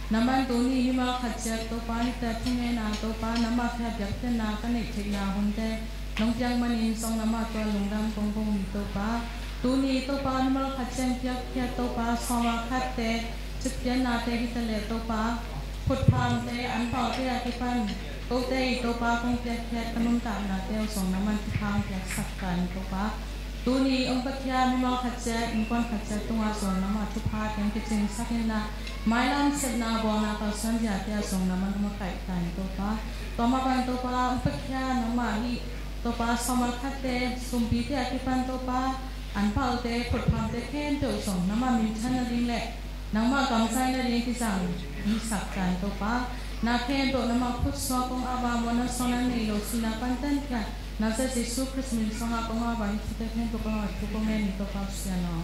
Naman tuni hima khatsak to pa ta thine na to pa nama kha jak te na ka ne thik na hunte nong jang manin song nama to lungdam kong kong to pa tuni to pa nama khatsak jak kya to pa soma khatte chikya na te hi tale to pa phut pham te an pa te a ki pan to te to pa kong kya kya kanum ta na te song naman pham kya sakkan to pa tuni ông patya hima khatsak in kon khatsak tunga song nama thu pha teng ki ching sakin na Mailan sedna bona ka sanja tia song naman makai tan to pa toma pan to pa umpakya nama hi to pa samarkhate sumpi te akipan to pa anpal te phutpham te ken to song nama min chana ding le nama kamsai na ring ki sang hi sak tan to pa na ken to nama phut so kong aba mona sonan nei lo sina pantan ka na sa Jesu Christ min songa kong aba hi te ken to pa to kong ni to pa siano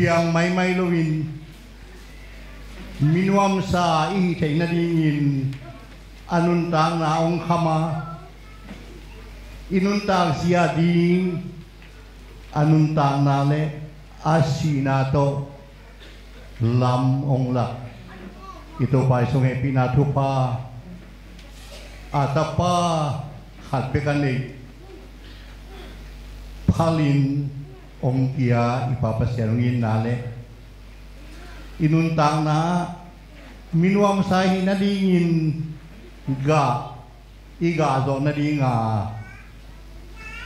piang mai lovin minuam sa i thei na dingin anun tang na ong khama inun tang sia ding anun tang na le asina to lam ong la ito pa song e pinathupa atapa khat bekani phalin ông kia ipapasyaringin nale inuntang na minuam sahi na dingin ga iga do na dinga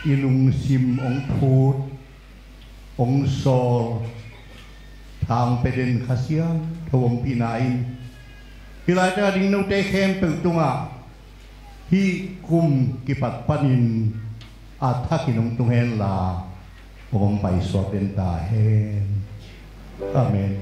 ilung sim ong phut ong sol thang peden khasian thawong pinain hilai ta ding no te khem pe tunga hi kum kipat panin athakinong tungen la Ông bày so bên ta hen. Amen.